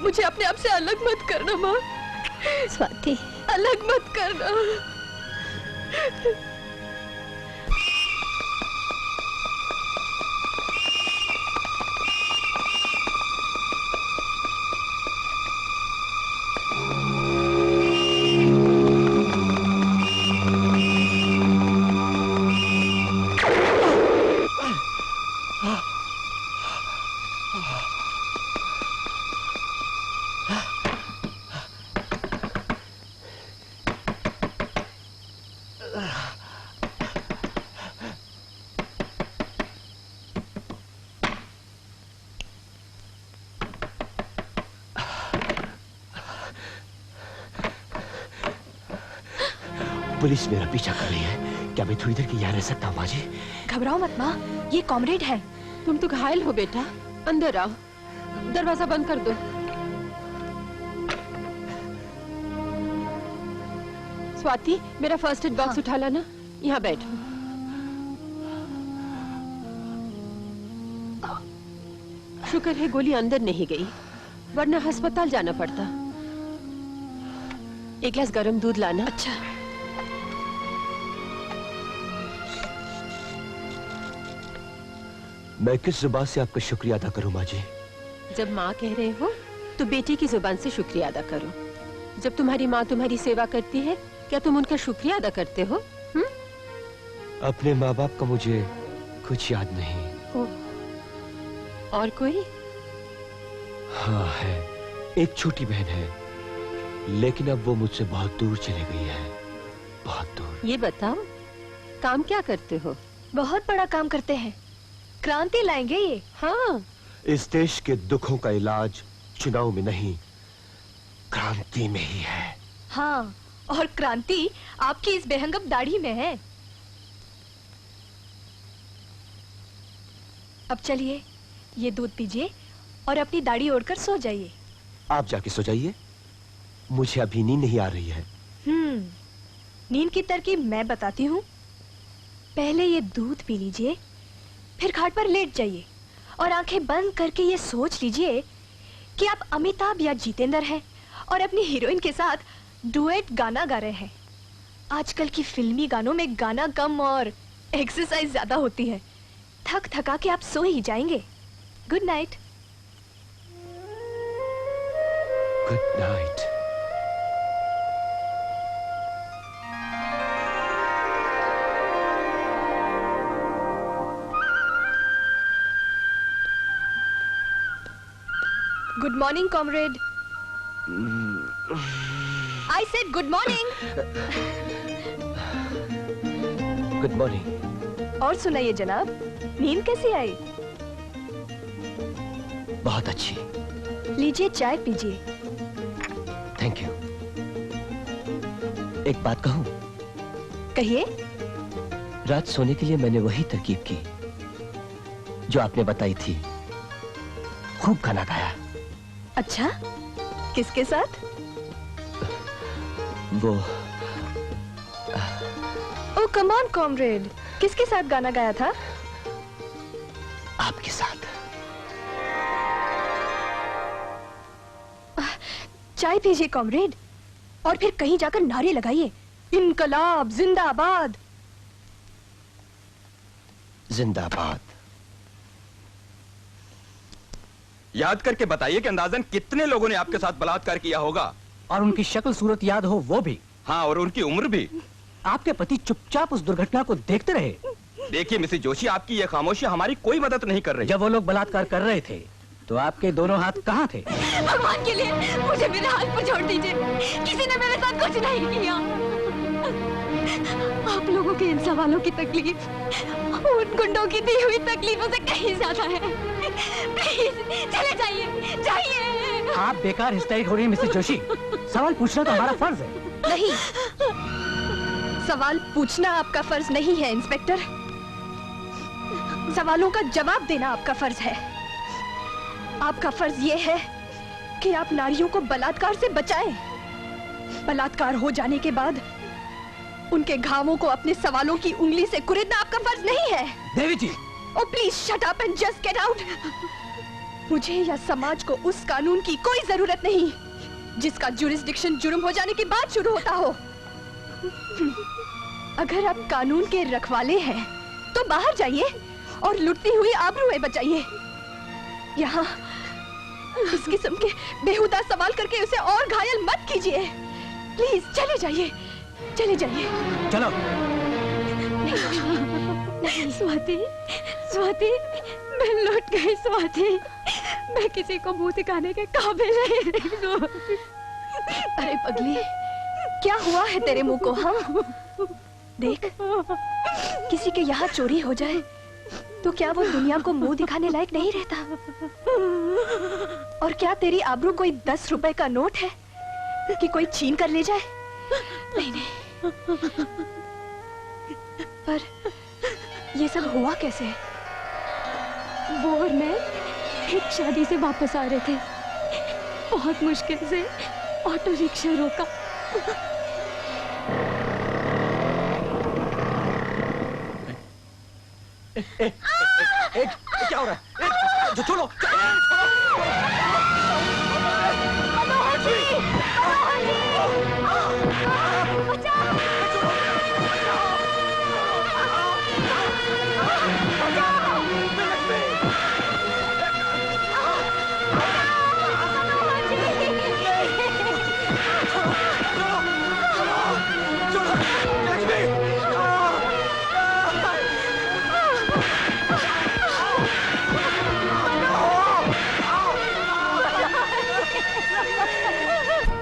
मुझे अपने आप से अलग मत करना माँ। स्वाति, अलग मत करना। पुलिस मेरा पीछा कर रही है। क्या मैं थोड़ी देर के यहाँ रह सकता हूँ माँ जी? घबराओ मत माँ, ये कॉमरेड है। तुम तो घायल हो बेटा, अंदर आओ, दरवाजा बंद कर दो। स्वाति, मेरा फर्स्ट एड बॉक्स उठा लाना। यहाँ बैठ। शुक्र है गोली अंदर नहीं गई, वरना अस्पताल जाना पड़ता। एक गिलास गरम दूध लाना। अच्छा। मैं किस जुबान से आपका शुक्रिया अदा करूं माँ जी? जब माँ कह रहे हो तो बेटी की जुबान से शुक्रिया अदा करो। जब तुम्हारी माँ तुम्हारी सेवा करती है, क्या तुम उनका शुक्रिया अदा करते हो? अपने माँ बाप का मुझे कुछ याद नहीं। और कोई? हाँ है, एक छोटी बहन है, लेकिन अब वो मुझसे बहुत दूर चली गई है, बहुत दूर। ये बताओ, काम क्या करते हो? बहुत बड़ा काम करते हैं, क्रांति लाएंगे ये। हाँ, इस देश के दुखों का इलाज चुनाव में नहीं, क्रांति में ही है। हाँ, और क्रांति आपकी इस बेहंगम दाढ़ी में है। अब चलिए, ये दूध पीजिए और अपनी दाढ़ी ओढ़कर सो जाइए। आप जाके सो जाइए, मुझे अभी नींद नहीं आ रही है। नींद की तरकीब मैं बताती हूँ। पहले ये दूध पी लीजिए, फिर खाट पर लेट जाइए और आंखें बंद करके ये सोच लीजिए कि आप अमिताभ या जितेंद्र हैं और अपनी हीरोइन के साथ डुएट गाना गा रहे हैं। आजकल की फिल्मी गानों में गाना कम और एक्सरसाइज ज्यादा होती है। थक थका के आप सो ही जाएंगे। Good night. Good night. Good morning comrade. I said good morning. Good morning. और सुनाइए जनाब, नींद कैसी आई? बहुत अच्छी। लीजिए चाय पीजिए। Thank you. एक बात कहूं? कहिए। रात सोने के लिए मैंने वही तरकीब की जो आपने बताई थी। खूब गाना गाया। अच्छा, किसके साथ? वो ओ कम ऑन कॉमरेड, किसके साथ गाना गाया था? आपके साथ। चाय पीजिए कॉमरेड और फिर कहीं जाकर नारे लगाइए, इनकलाब जिंदाबाद। जिंदाबाद। याद करके बताइए कि अंदाजन कितने लोगों ने आपके साथ बलात्कार किया होगा? और उनकी शक्ल सूरत याद हो वो भी। हाँ, और उनकी उम्र भी। आपके पति चुपचाप उस दुर्घटना को देखते रहे। देखिए मिसेस जोशी, आपकी यह खामोशी हमारी कोई मदद नहीं कर रही। जब वो लोग बलात्कार कर रहे थे तो आपके दोनों हाथ कहाँ थे? भगवान के लिए मुझे मेरे हाथ पर छोड़ दीजिए। किसी ने मेरे साथ कुछ नहीं किया। आप लोगों के इन सवालों की तकलीफ उन गुंडों की दी हुई तकलीफों से कहीं ज्यादा है। प्लीज चले जाइए, जाइए। आप बेकार हिस्टेरिक हो रही हैं मिसेस जोशी। सवाल पूछना तो हमारा फर्ज है। नहीं, सवाल पूछना आपका फर्ज नहीं है इंस्पेक्टर। सवालों का जवाब देना आपका फर्ज है। आपका फर्ज ये है कि आप नारियों को बलात्कार से बचाएं। बलात्कार हो जाने के बाद उनके घावों को अपने सवालों की उंगली से कुरेदना आपका फर्ज नहीं है। Devi ji, oh please shut up and just get out. मुझे या समाज को उस कानून की कोई जरूरत नहीं जिसका जुरिस्डिक्शन जुर्म हो जाने के बाद शुरू होता हो। अगर आप कानून के रखवाले हैं तो बाहर जाइए और लुटती हुई आबरूएं बचाइए। यहाँ इस किस्म के बेहुदा सवाल करके उसे और घायल मत कीजिए। प्लीज चले जाइए, चले जाइए। चलो। नहीं स्वाति, स्वाति, मैं लौट गई स्वाति। मैं किसी को मुंह दिखाने के काबिल नहीं रही। अरे पगली, क्या हुआ है तेरे मुंह को? हाँ देख, किसी के यहाँ चोरी हो जाए तो क्या वो दुनिया को मुंह दिखाने लायक नहीं रहता? और क्या तेरी आबरू कोई 10 रुपए का नोट है कि कोई छीन कर ले जाए? नहीं नहीं। पर ये सब हुआ कैसे? वो और मैं एक शादी से वापस आ रहे थे। बहुत मुश्किल से ऑटो रिक्शा रोका। क्या हो रहा है? जो छोड़ो,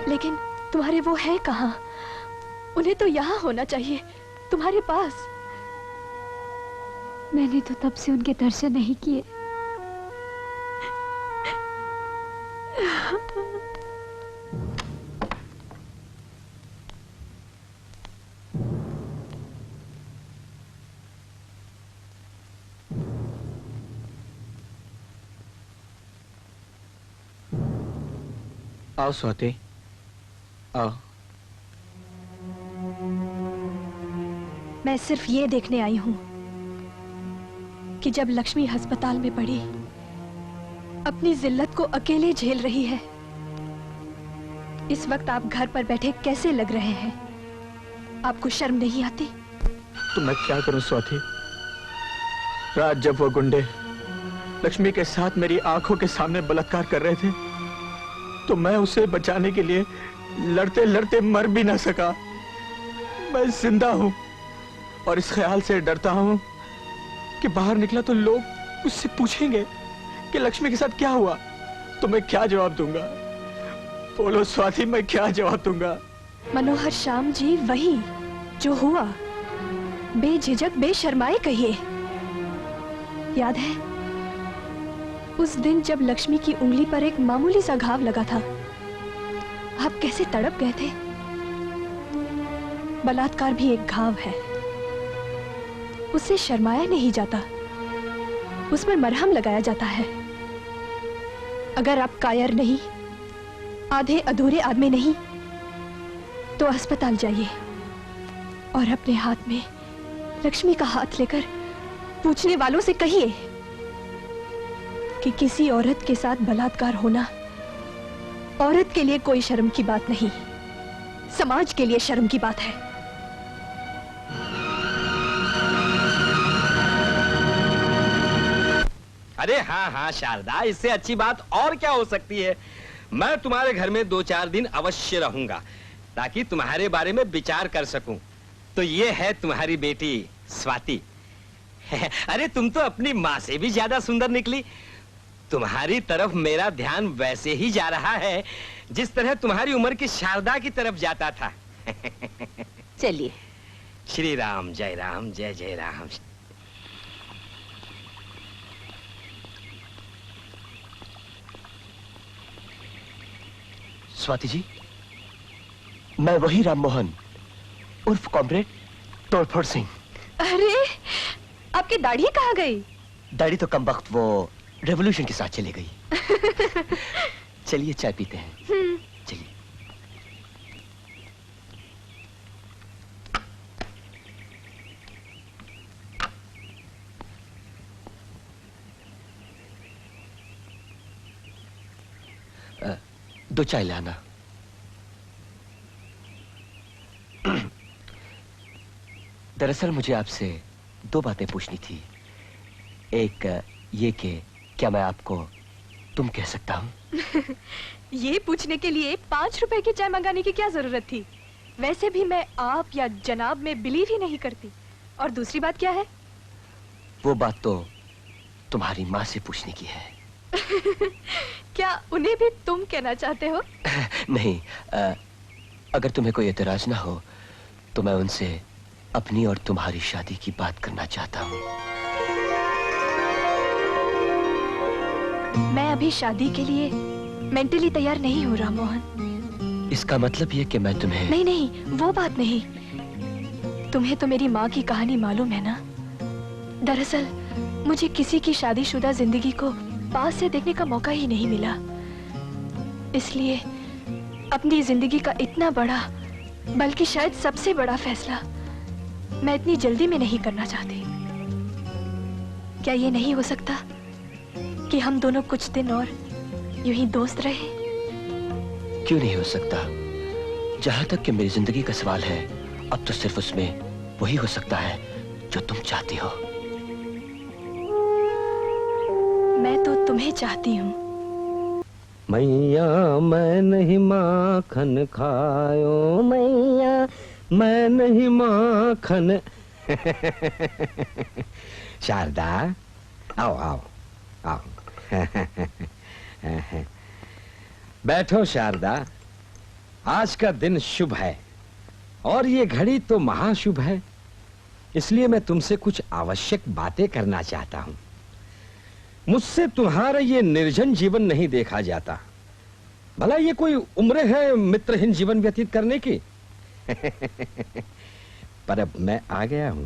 लेकिन तुम्हारे वो है कहाँ? उन्हें तो यहाँ होना चाहिए, तुम्हारे पास। मैंने तो तब से उनके दर्शन नहीं किए। आओ स्वाति, आओ। मैं सिर्फ ये देखने आई हूँ कि जब लक्ष्मी अस्पताल में पड़ी, अपनी जिल्लत को अकेले झेल रही है, इस वक्त आप घर पर बैठे कैसे लग रहे हैं? आपको शर्म नहीं आती? तो मैं क्या करूं स्वाति? रात जब वो गुंडे लक्ष्मी के साथ मेरी आंखों के सामने बलात्कार कर रहे थे तो मैं उसे बचाने के लिए लड़ते लड़ते मर भी ना सका। मैं जिंदा हूं और इस ख्याल से डरता हूं कि बाहर निकला तो लोग उससे पूछेंगे कि लक्ष्मी के साथ क्या हुआ। तो मैं क्या जवाब दूंगा? बोलो स्वाति, मैं क्या जवाब दूंगा? मनोहर श्याम जी, वही जो हुआ बेझिझक बेशर्माए कहिए। याद है उस दिन जब लक्ष्मी की उंगली पर एक मामूली सा घाव लगा था, आप कैसे तड़प गए थे? बलात्कार भी एक घाव है, उससे शर्माया नहीं जाता, उसमें मरहम लगाया जाता है। अगर आप कायर नहीं, आधे अधूरे आदमी नहीं, तो अस्पताल जाइए और अपने हाथ में लक्ष्मी का हाथ लेकर पूछने वालों से कहिए कि किसी औरत के साथ बलात्कार होना औरत के लिए कोई शर्म की बात नहीं, समाज के लिए शर्म की बात है। अरे हाँ हाँ शारदा, इससे अच्छी बात और क्या हो सकती है। मैं तुम्हारे घर में 2-4 दिन अवश्य रहूंगा ताकि तुम्हारे बारे में विचार कर सकूं। तो ये है तुम्हारी बेटी स्वाति। अरे तुम तो अपनी माँ से भी ज्यादा सुंदर निकली। तुम्हारी तरफ मेरा ध्यान वैसे ही जा रहा है जिस तरह तुम्हारी उम्र की शारदा की तरफ जाता था। चलिए। श्री राम जय राम। स्वाति जी, मैं वही राम मोहन उर्फ कॉमरेड तोड़फोड़ सिंह। अरे, आपकी दाढ़ी कहाँ गई? दाढ़ी तो कम वक्त वो रेवोल्यूशन के साथ चली गई। चलिए चाय पीते हैं। चलिए। दो चाय लाना। दरअसल मुझे आपसे दो बातें पूछनी थी। एक ये कि क्या मैं आपको तुम कह सकता हूँ? ये पूछने के लिए 5 रुपए की चाय मंगाने की क्या जरूरत थी? वैसे भी मैं आप या जनाब में बिलीव ही नहीं करती। और दूसरी बात क्या है? वो बात तो तुम्हारी माँ से पूछने की है। क्या उन्हें भी तुम कहना चाहते हो? नहीं, अगर तुम्हें कोई एतराज ना हो तो मैं उनसे अपनी और तुम्हारी शादी की बात करना चाहता हूँ। मैं अभी शादी के लिए मेंटली तैयार नहीं हूँ राम मोहन। इसका मतलब ये कि मैं तुम्हें... नहीं, वो बात नहीं। तुम्हें तो मेरी माँ की कहानी मालूम है ना। दरअसल मुझे किसी की शादीशुदा जिंदगी को पास से देखने का मौका ही नहीं मिला। इसलिए अपनी जिंदगी का इतना बड़ा, बल्कि शायद सबसे बड़ा फैसला मैं इतनी जल्दी में नहीं करना चाहती। क्या ये नहीं हो सकता कि हम दोनों कुछ दिन और यूं ही दोस्त रहे? क्यों नहीं हो सकता? जहां तक कि मेरी जिंदगी का सवाल है, अब तो सिर्फ उसमें वही हो सकता है जो तुम चाहती हो। मैं तो तुम्हें चाहती हूँ। मैया मैं नहीं माखन खायो, मैया मैं नहीं माखन। शारदा, आओ आओ आओ। बैठो शारदा, आज का दिन शुभ है और ये घड़ी तो महाशुभ है। इसलिए मैं तुमसे कुछ आवश्यक बातें करना चाहता हूं। मुझसे तुम्हारा ये निर्जन जीवन नहीं देखा जाता। भला ये कोई उम्र है मित्रहीन जीवन व्यतीत करने की? पर अब मैं आ गया हूं।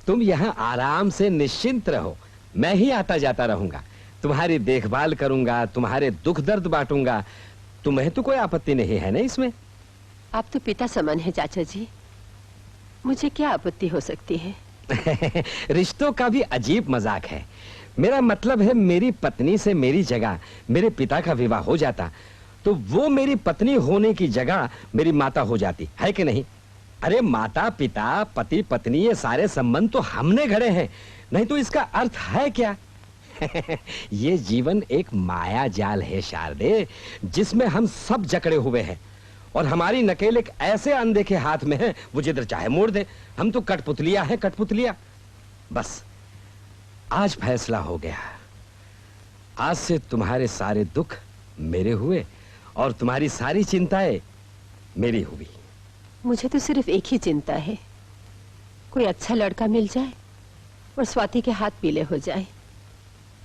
तुम यहां आराम से निश्चिंत रहो। मैं ही आता जाता रहूंगा, तुम्हारी देखभाल करूंगा, तुम्हारे दुख दर्द बांटूंगा। तुम्हें तो कोई आपत्ति नहीं है ना इसमें? आप तो पिता समान है चाचा जी, मुझे क्या आपत्ति हो सकती है? रिश्तों का भी अजीब मजाक है। मेरा मतलब है, मेरी पत्नी से मेरी जगह मेरे पिता का विवाह हो जाता तो वो मेरी पत्नी होने की जगह मेरी माता हो जाती, है कि नहीं? अरे माता पिता पति पत्नी ये सारे संबंध तो हमने गढ़े हैं, नहीं तो इसका अर्थ है क्या? ये जीवन एक माया जाल है शारदे, जिसमें हम सब जकड़े हुए हैं और हमारी नकेल एक ऐसे अनदेखे हाथ में है, वो जिधर चाहे मोड़ दे। हम तो कठपुतलियां हैं, कठपुतलियां। बस आज फैसला हो गया। आज से तुम्हारे सारे दुख मेरे हुए और तुम्हारी सारी चिंताएं मेरी हुई। मुझे तो सिर्फ एक ही चिंता है, कोई अच्छा लड़का मिल जाए और स्वाति के हाथ पीले हो जाए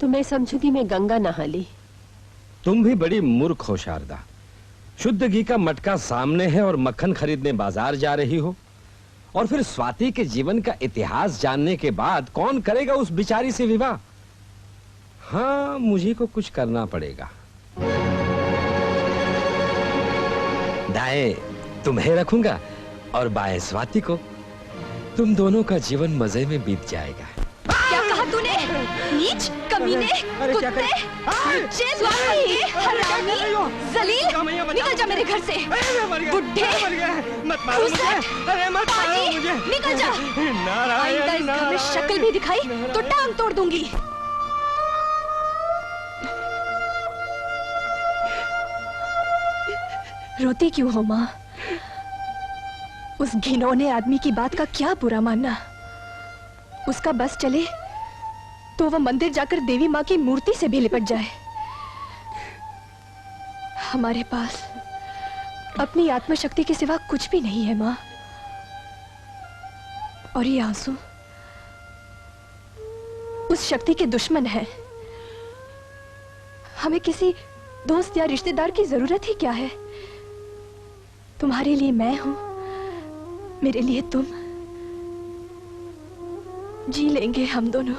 तो मैं समझूंगी मैं गंगा नहा ली। तुम भी बड़ी मूर्ख हो शारदा। शुद्ध घी का मटका सामने है और मक्खन खरीदने बाजार जा रही हो, और फिर स्वाति के जीवन का इतिहास जानने के बाद कौन करेगा उस बिचारी से विवाह? हाँ, मुझे को कुछ करना पड़ेगा। दाएं तुम्हें रखूंगा और बाएं स्वाति को। तुम दोनों का जीवन मजे में बीत जाएगा। क्या कहा तूने? नीच, कमीने, कुत्ते, स्वार्थी, हरामी, जलील, निकल जा मेरे घर से। बुड्ढे, पाजी, निकल जा। आइंदा इस घर में शक्ल भी दिखाई तो टांग तोड़ दूंगी। रोती क्यों हो माँ? उस घिनौने आदमी की बात का क्या बुरा मानना? उसका बस चले तो वह मंदिर जाकर देवी माँ की मूर्ति से भी लिपट जाए। हमारे पास अपनी आत्मशक्ति के सिवा कुछ भी नहीं है माँ। और ये आंसू उस शक्ति के दुश्मन है। हमें किसी दोस्त या रिश्तेदार की जरूरत ही क्या है? तुम्हारे लिए मैं हूं, मेरे लिए तुम। जी लेंगे हम दोनों,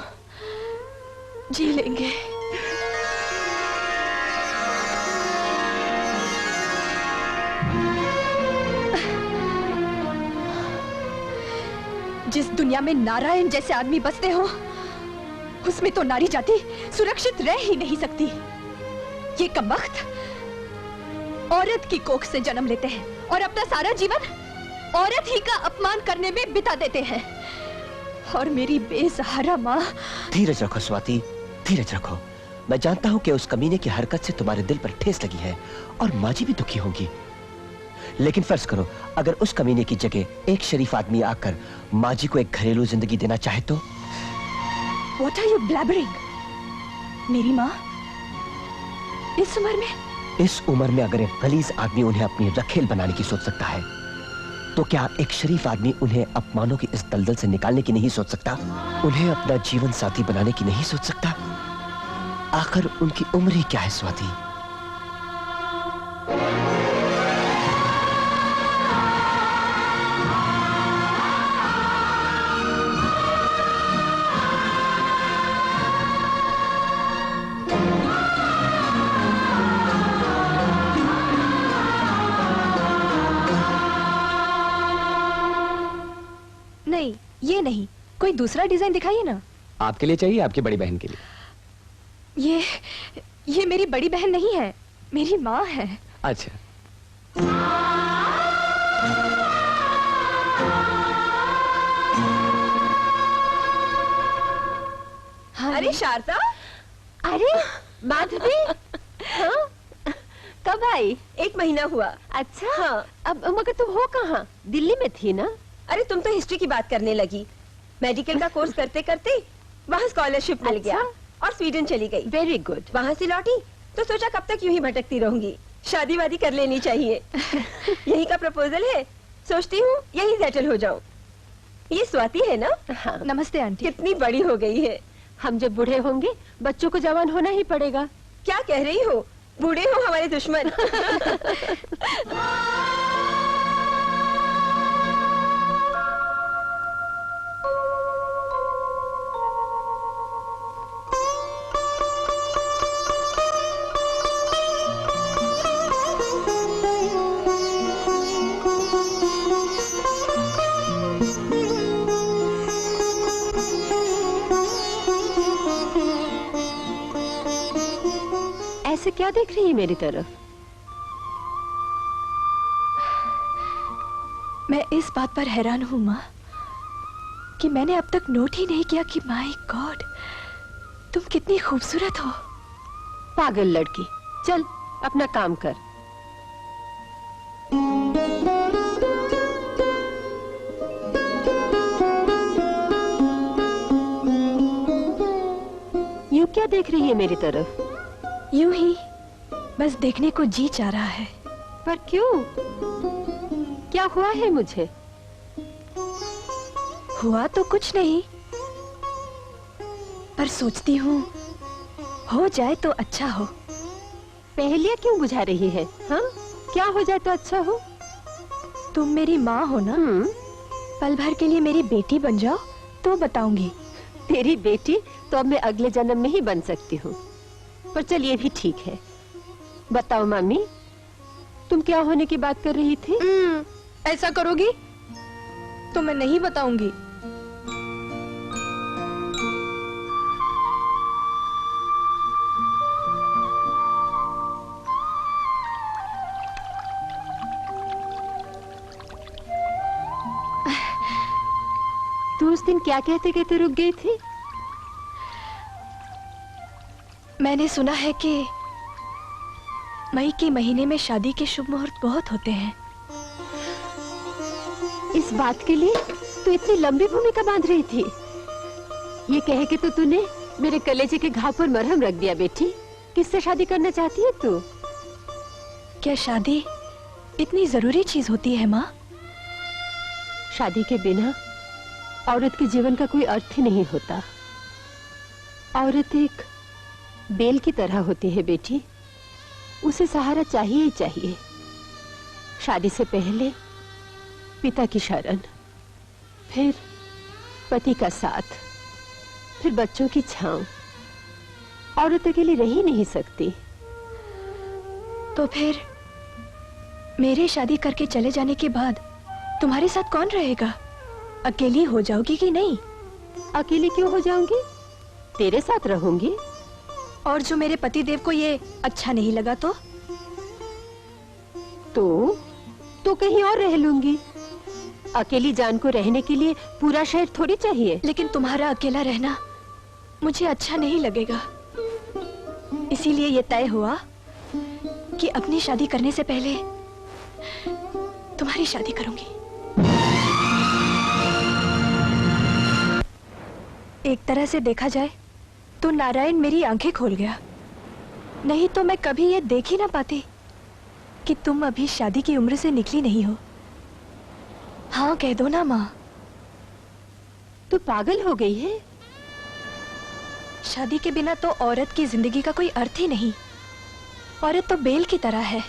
जी लेंगे। जिस दुनिया में नारायण जैसे आदमी बसते हो, उसमें तो नारी जाति सुरक्षित रह ही नहीं सकती। ये कमबख्त औरत की कोख से जन्म लेते हैं और अपना सारा जीवन औरत ही का अपमान करने में बिता देते हैं। और मेरी बेसहारा माँ। धीरज रखो स्वाति, धीरज रखो। मैं जानता हूँ कि उस कमीने की हरकत से तुम्हारे दिल पर ठेस लगी है और माँ जी भी दुखी होंगी। लेकिन फर्ज करो, अगर उस कमीने की जगह एक शरीफ आदमी आकर माँ जी को एक घरेलू जिंदगी देना चाहे तो? What are you blabbering? मेरी माँ इस उम्र में? इस उम्र में अगर एक गलीज आदमी उन्हें अपनी रखेल बनाने की सोच सकता है, तो क्या एक शरीफ आदमी उन्हें अपमानों की इस दलदल से निकालने की नहीं सोच सकता? उन्हें अपना जीवन साथी बनाने की नहीं सोच सकता? आखिर उनकी उम्र ही क्या है स्वाति? नहीं, ये नहीं, कोई दूसरा डिजाइन दिखाइए ना। आपके लिए चाहिए, आपकी बड़ी बहन के लिए? ये मेरी बड़ी बहन नहीं है, मेरी माँ है। अच्छा। अरे शारदा, अरे माधवी, हाँ? कब आई? 1 महीना हुआ। अच्छा हाँ। अब मगर तुम हो कहाँ? दिल्ली में थी ना? अरे तुम तो हिस्ट्री की बात करने लगी। मेडिकल का कोर्स करते करते वहाँ स्कॉलरशिप मिल गया और स्वीडन चली गई। Very good. वहाँ से लौटी तो सोचा कब तक यूं ही भटकती रहूंगी, शादी वादी कर लेनी चाहिए। यही का प्रपोजल है, सोचती हूँ यही सेटल हो जाऊं। ये स्वाति है ना? हाँ। नमस्ते आंटी। कितनी बड़ी हो गई है। हम जब बूढ़े होंगे बच्चों को जवान होना ही पड़ेगा। क्या कह रही हो? बूढ़े हो हमारे दुश्मन। ऐसे क्या देख रही है मेरी तरफ? मैं इस बात पर हैरान हूँ माँ कि मैंने अब तक नोट ही नहीं किया कि माय गॉड, तुम कितनी खूबसूरत हो। पागल लड़की, चल अपना काम कर। यूं क्या देख रही है मेरी तरफ? यूं ही, बस देखने को जी चाह रहा है। पर क्यों? क्या हुआ है मुझे? हुआ तो कुछ नहीं, पर सोचती हूँ हो जाए तो अच्छा हो। पहेलियां क्यों बुझा रही है? हाँ, क्या हो जाए तो अच्छा हो? तुम मेरी माँ हो ना, पल भर के लिए मेरी बेटी बन जाओ तो बताऊंगी। तेरी बेटी तो अब मैं अगले जन्म में ही बन सकती हूँ, पर चल ये भी ठीक है। बताओ मामी, तुम क्या होने की बात कर रही थी? ऐसा करोगी तो मैं नहीं बताऊंगी। तू उस दिन क्या कहते कहते रुक गई थी? मैंने सुना है कि मई के महीने में शादी के शुभ मुहूर्त बहुत होते हैं। इस बात के लिए तू इतनी लंबी भूमिका बांध रही थी? ये कह के तो तूने मेरे कलेजे के घाव पर मरहम रख दिया बेटी। किससे शादी करना चाहती है तू? क्या शादी इतनी जरूरी चीज होती है माँ? शादी के बिना औरत के जीवन का कोई अर्थ ही नहीं होता। औरत एक बेल की तरह होती है बेटी, उसे सहारा चाहिए ही चाहिए। शादी से पहले पिता की शरण, फिर पति का साथ, फिर बच्चों की छांव। औरत अकेली रह ही नहीं सकती। तो फिर मेरे शादी करके चले जाने के बाद तुम्हारे साथ कौन रहेगा? अकेली हो जाओगी कि नहीं? अकेली क्यों हो जाऊंगी, तेरे साथ रहूंगी। और जो मेरे पति देव को ये अच्छा नहीं लगा तो कहीं और रह लूंगी। अकेली जान को रहने के लिए पूरा शहर थोड़ी चाहिए। लेकिन तुम्हारा अकेला रहना मुझे अच्छा नहीं लगेगा। इसीलिए ये तय हुआ कि अपनी शादी करने से पहले तुम्हारी शादी करूंगी। एक तरह से देखा जाए तो नारायण मेरी आंखें खोल गया, नहीं तो मैं कभी ये देख ही ना पाती कि तुम अभी शादी की उम्र से निकली नहीं हो। हाँ कह दो ना माँ। तू पागल हो गई है? शादी के बिना तो औरत की जिंदगी का कोई अर्थ ही नहीं। औरत तो बेल की तरह है,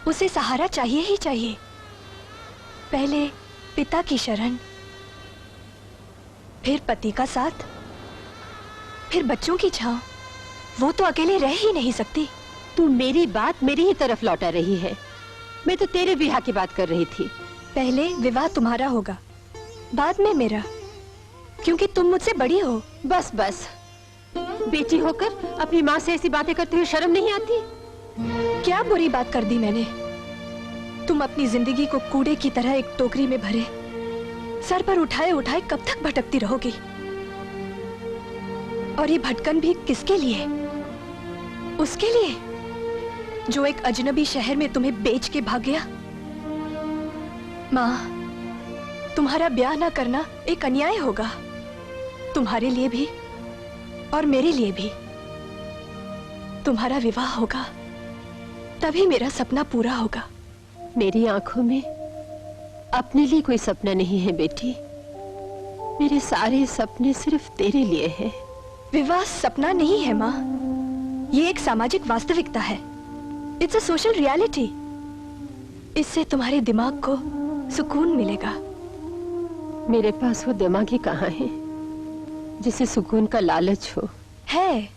उसे सहारा चाहिए ही चाहिए। पहले पिता की शरण, फिर पति का साथ, फिर बच्चों की छांव। वो तो अकेले रह ही नहीं सकती। तू मेरी बात मेरी ही तरफ लौटा रही है। मैं तो तेरे विवाह की बात कर रही थी। पहले विवाह तुम्हारा होगा, बाद में मेरा, क्योंकि तुम मुझसे बड़ी हो। बस बस, बेटी होकर अपनी माँ से ऐसी बातें करते हुए शर्म नहीं आती? क्या बुरी बात कर दी मैंने? तुम अपनी जिंदगी को कूड़े की तरह एक टोकरी में भरे सर पर उठाए उठाए कब तक भटकती रहोगी? और ये भटकन भी किसके लिए? उसके लिए जो एक अजनबी शहर में तुम्हें बेच के भाग गया। माँ, तुम्हारा ब्याह ना करना एक अन्याय होगा, तुम्हारे लिए भी और मेरे लिए भी। तुम्हारा विवाह होगा तभी मेरा सपना पूरा होगा। मेरी आंखों में अपने लिए कोई सपना नहीं है बेटी, मेरे सारे सपने सिर्फ तेरे लिए हैं। विवाह सपना नहीं है माँ, ये एक सामाजिक वास्तविकता है। It's a social reality. इससे तुम्हारे दिमाग को सुकून मिलेगा। मेरे पास वो दिमाग ही कहाँ है जिसे सुकून का लालच हो? है,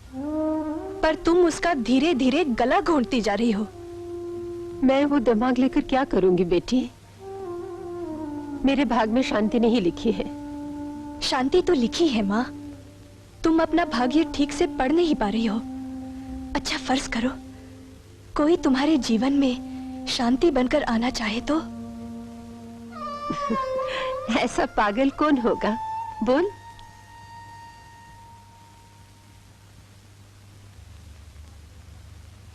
पर तुम उसका धीरे धीरे गला घोंटती जा रही हो। मैं वो दिमाग लेकर क्या करूंगी बेटी? मेरे भाग में शांति नहीं लिखी है। शांति तो लिखी है माँ, तुम अपना भाग्य ठीक से पढ़ नहीं पा रही हो। अच्छा फर्ज करो कोई तुम्हारे जीवन में शांति बनकर आना चाहे तो। ऐसा पागल कौन होगा, बोल।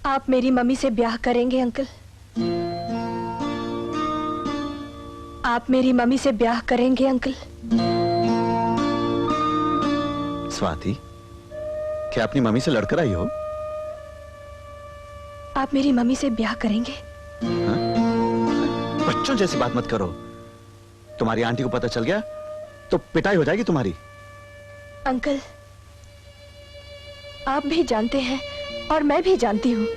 आप मेरी मम्मी से ब्याह करेंगे अंकल? आप मेरी मम्मी से ब्याह करेंगे अंकल? स्वाति, क्या अपनी मम्मी से लड़कर आई हो? आप मेरी मम्मी से ब्याह करेंगे? हा? बच्चों जैसी बात मत करो। तुम्हारी आंटी को पता चल गया तो पिटाई हो जाएगी तुम्हारी। अंकल, आप भी जानते हैं और मैं भी जानती हूँ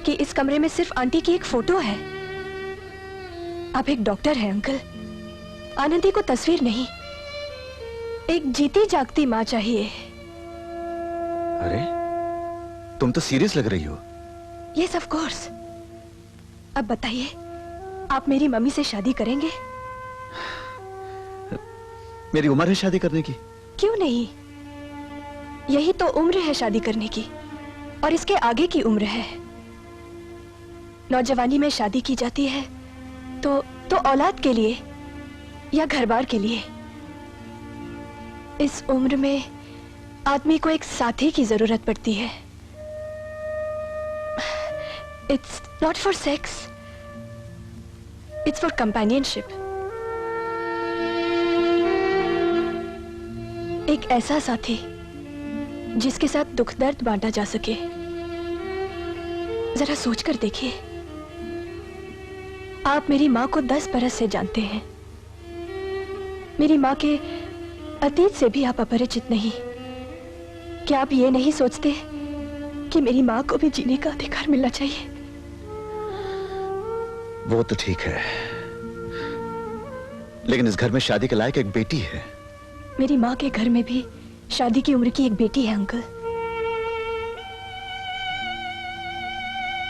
कि इस कमरे में सिर्फ आंटी की एक फोटो है। आप एक डॉक्टर हैं अंकल, आनंदी को तस्वीर नहीं, एक जीती जागती माँ चाहिए। अरे, तुम तो सीरियस लग रही हो। Yes of course. अब बताइए, आप मेरी मम्मी से शादी करेंगे? मेरी उम्र है शादी करने की। क्यों नहीं, यही तो उम्र है शादी करने की, और इसके आगे की उम्र है। नौजवानी में शादी की जाती है तो औलाद के लिए या घर-बार के लिए। इस उम्र में आदमी को एक साथी की जरूरत पड़ती है। It's not for sex, it's for companionship. एक ऐसा साथी जिसके साथ दुख दर्द बांटा जा सके। जरा सोचकर देखिए, आप मेरी माँ को 10 बरस से जानते हैं। मेरी माँ के अतीत से भी आप अपरिचित नहीं। क्या आप ये नहीं सोचते कि मेरी माँ को भी जीने का अधिकार मिलना चाहिए? वो तो ठीक है, लेकिन इस घर में शादी के लायक एक बेटी है। मेरी माँ के घर में भी शादी की उम्र की एक बेटी है अंकल।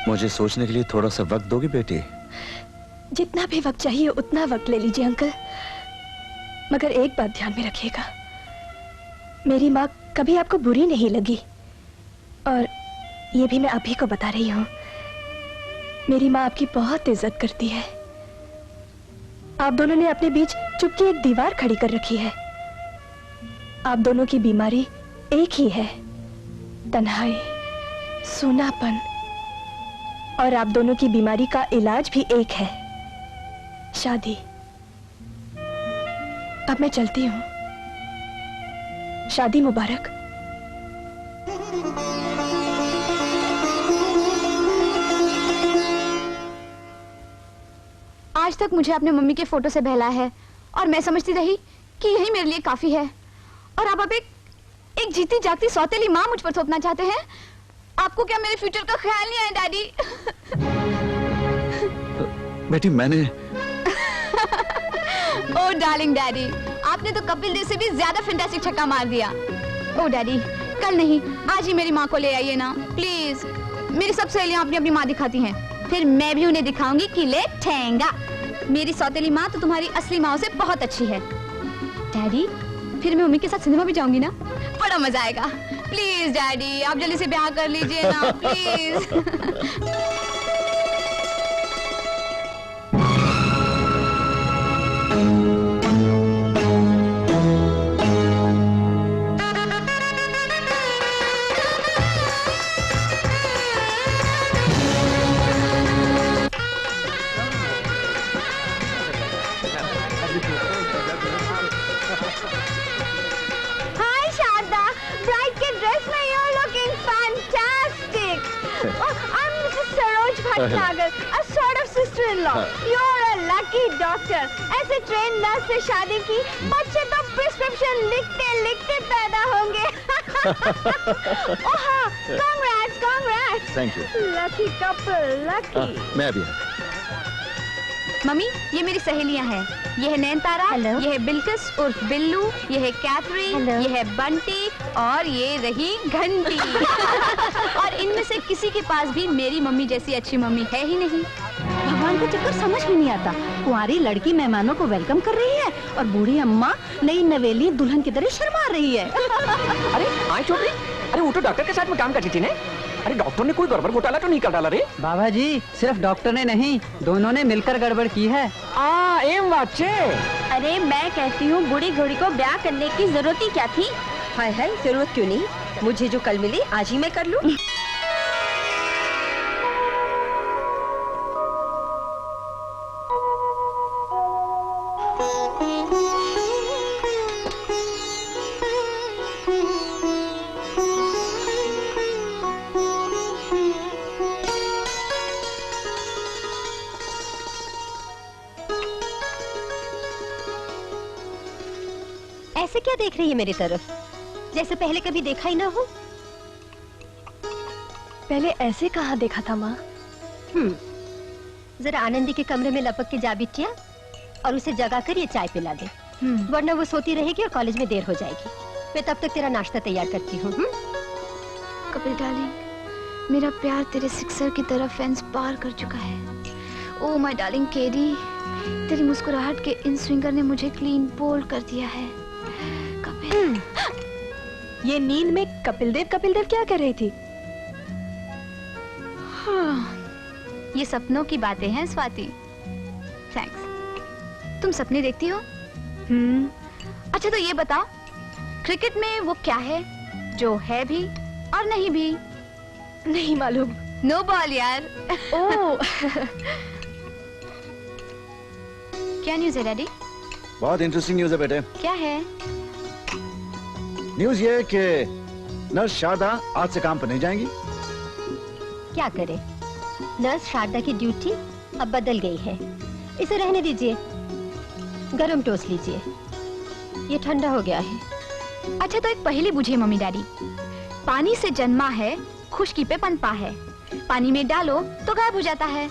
मुझे सोचने के लिए थोड़ा सा वक्त दोगी बेटी? जितना भी वक्त चाहिए उतना वक्त ले लीजिए अंकल, मगर एक बात ध्यान में रखिएगा, मेरी माँ कभी आपको बुरी नहीं लगी। और ये भी मैं अभी को बता रही हूँ, मेरी माँ आपकी बहुत इज्जत करती है। आप दोनों ने अपने बीच चुपके एक दीवार खड़ी कर रखी है। आप दोनों की बीमारी एक ही है, तन्हाई, सूनापन। और आप दोनों की बीमारी का इलाज भी एक है, शादी। अब मैं चलती हूँ, शादी मुबारक। आज तक मुझे अपने मम्मी के फोटो से बहला है और मैं समझती रही कि यही मेरे लिए काफी है। और आप एक जीती जागती सौतेली माँ मुझ पर थोपना चाहते हैं। आपको क्या मेरे फ्यूचर का ख्याल नहीं आया डैडी? बेटी मैंने ओ डार्लिंग डैडी, आपने तो कपिल देव से भी ज्यादा फैंटास्टिक छक्का मार दिया। ओ डैडी, कल नहीं आज ही मेरी माँ को ले आइए ना प्लीज। मेरी सब सहेलियां अपनी अपनी माँ दिखाती हैं, फिर मैं भी उन्हें दिखाऊंगी कि ले ठेंगा। मेरी सौतेली माँ तो तुम्हारी असली माँ से बहुत अच्छी है। डैडी, फिर मैं मम्मी के साथ सिनेमा भी जाऊंगी ना, बड़ा मजा आएगा। प्लीज डैडी, आप जल्दी से ब्याह कर लीजिए ना please. a sort of sister-in-law. You're a lucky doctor. ऐसे ट्रेन नर्स से शादी की, बच्चे तो प्रिस्क्रिप्शन लिखते लिखते पैदा होंगे। ओह, congrats, congrats. Thank you. Lucky couple, lucky. मैं अभी मम्मी, ये मेरी सहेलियां हैं। ये है नैनतारा, ये है बिल्किस उर्फ बिल्लू, ये है कैथरीन, ये है बंटी और ये रही घंटी। और इनमें से किसी के पास भी मेरी मम्मी जैसी अच्छी मम्मी है ही नहीं। भगवान को चक्कर समझ में नहीं आता। कुंवारी लड़की मेहमानों को वेलकम कर रही है और बूढ़ी अम्मा नई नवेली दुल्हन की तरह शर्मा रही है। अरे आए चोपड़ी, अरे वो तो डॉक्टर के साथ में काम करती थी ना। अरे डॉक्टर ने कोई गड़बड़ घोटाला तो नहीं कर डाला रे? बाबा जी, सिर्फ डॉक्टर ने नहीं, दोनों ने मिलकर गड़बड़ की है। एम बच्चे। अरे मैं कहती हूँ बूढ़ी घोड़ी को ब्याह करने की जरूरत ही क्या थी? हाय हाय, जरूरत क्यों नहीं, मुझे जो कल मिली आज ही मैं कर लूं। ऐसे क्या देख रही है मेरी तरफ, जैसे पहले कभी देखा ही ना हो? पहले ऐसे कहाँ देखा था माँ? जरा आनंदी के कमरे में लपक के जा बिटिया और उसे जगा कर ये चाय पिला दे, वरना वो सोती रहेगी और कॉलेज में देर हो जाएगी। मैं तब तक तेरा नाश्ता तैयार करती हूँ। कपिल डार्लिंग, मेरा प्यार तेरे सिक्सर की तरह फेंस पार कर चुका है। ओ माय डार्लिंग केडी, तेरी मुस्कुराहट के इन स्विंगर ने मुझे क्लीन बोल्ड कर दिया है। ये नींद में कपिल देव क्या कर रही थी? हाँ, ये सपनों की बातें हैं स्वाति। थैंक्स। तुम सपने देखती हो? अच्छा तो ये बताओ, क्रिकेट में वो क्या है जो है भी और नहीं भी? नहीं मालूम। नो बॉल यार। ओह। क्या न्यूज़ है डैडी? बहुत इंटरेस्टिंग न्यूज़ है बेटे। क्या है? न्यूज़ ये है कि नर्स शारदा आज से काम पर नहीं जाएंगी। क्या करे, नर्स शारदा की ड्यूटी अब बदल गई है। इसे रहने दीजिए, गरम टोस्ट लीजिए, ये ठंडा हो गया है। अच्छा तो एक पहेली बुझे मम्मी डैडी। पानी से जन्मा है, खुशकी पे पनपा है, पानी में डालो तो गायब हो जाता है।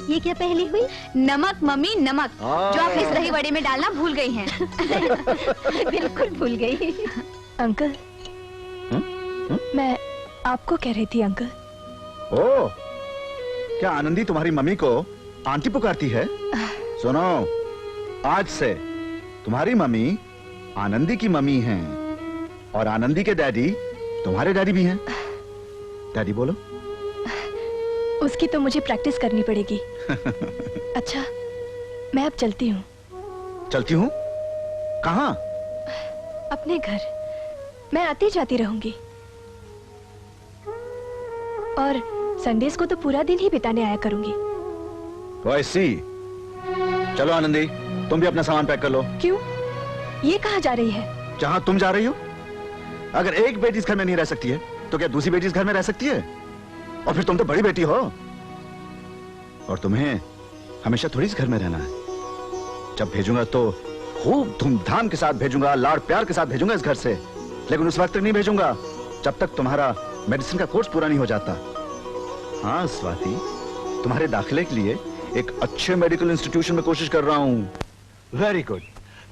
ये क्या पहेली हुई? नमक मम्मी नमक, जो आप इस दही वड़े में डालना भूल गई हैं। बिल्कुल भूल गई। अंकल, मैं आपको कह रही थी अंकल। ओ, क्या आनंदी तुम्हारी मम्मी को आंटी पुकारती है? सुनो, आज से तुम्हारी मम्मी आनंदी की मम्मी हैं और आनंदी के डैडी तुम्हारे डैडी भी हैं। डैडी बोलो। उसकी तो मुझे प्रैक्टिस करनी पड़ेगी। अच्छा, मैं अब चलती हूँ। चलती हूँ? कहाँ? अपने घर। मैं आती जाती रहूंगी और संडेज को तो पूरा दिन ही बिताने आया करूंगी। तो ऐसी। चलो आनंदी, तुम भी अपना सामान पैक कर लो। क्यों? ये कहाँ जा रही है? जहाँ तुम जा रही हो। अगर एक बेटी इस घर में नहीं रह सकती है तो क्या दूसरी बेटी इस घर में रह सकती है? और फिर तुम तो बड़ी बेटी हो और तुम्हें हमेशा थोड़ी इस घर में रहना है। जब भेजूंगा तो खूब धूमधाम के साथ भेजूंगा, लाड़ प्यार के साथ भेजूंगा इस घर से, लेकिन उस वक्त तक नहीं भेजूंगा जब तक तुम्हारा मेडिसिन का कोर्स पूरा नहीं हो जाता। हाँ स्वाति, तुम्हारे दाखिले के लिए एक अच्छे मेडिकल इंस्टीट्यूशन में कोशिश कर रहा हूं। Very good.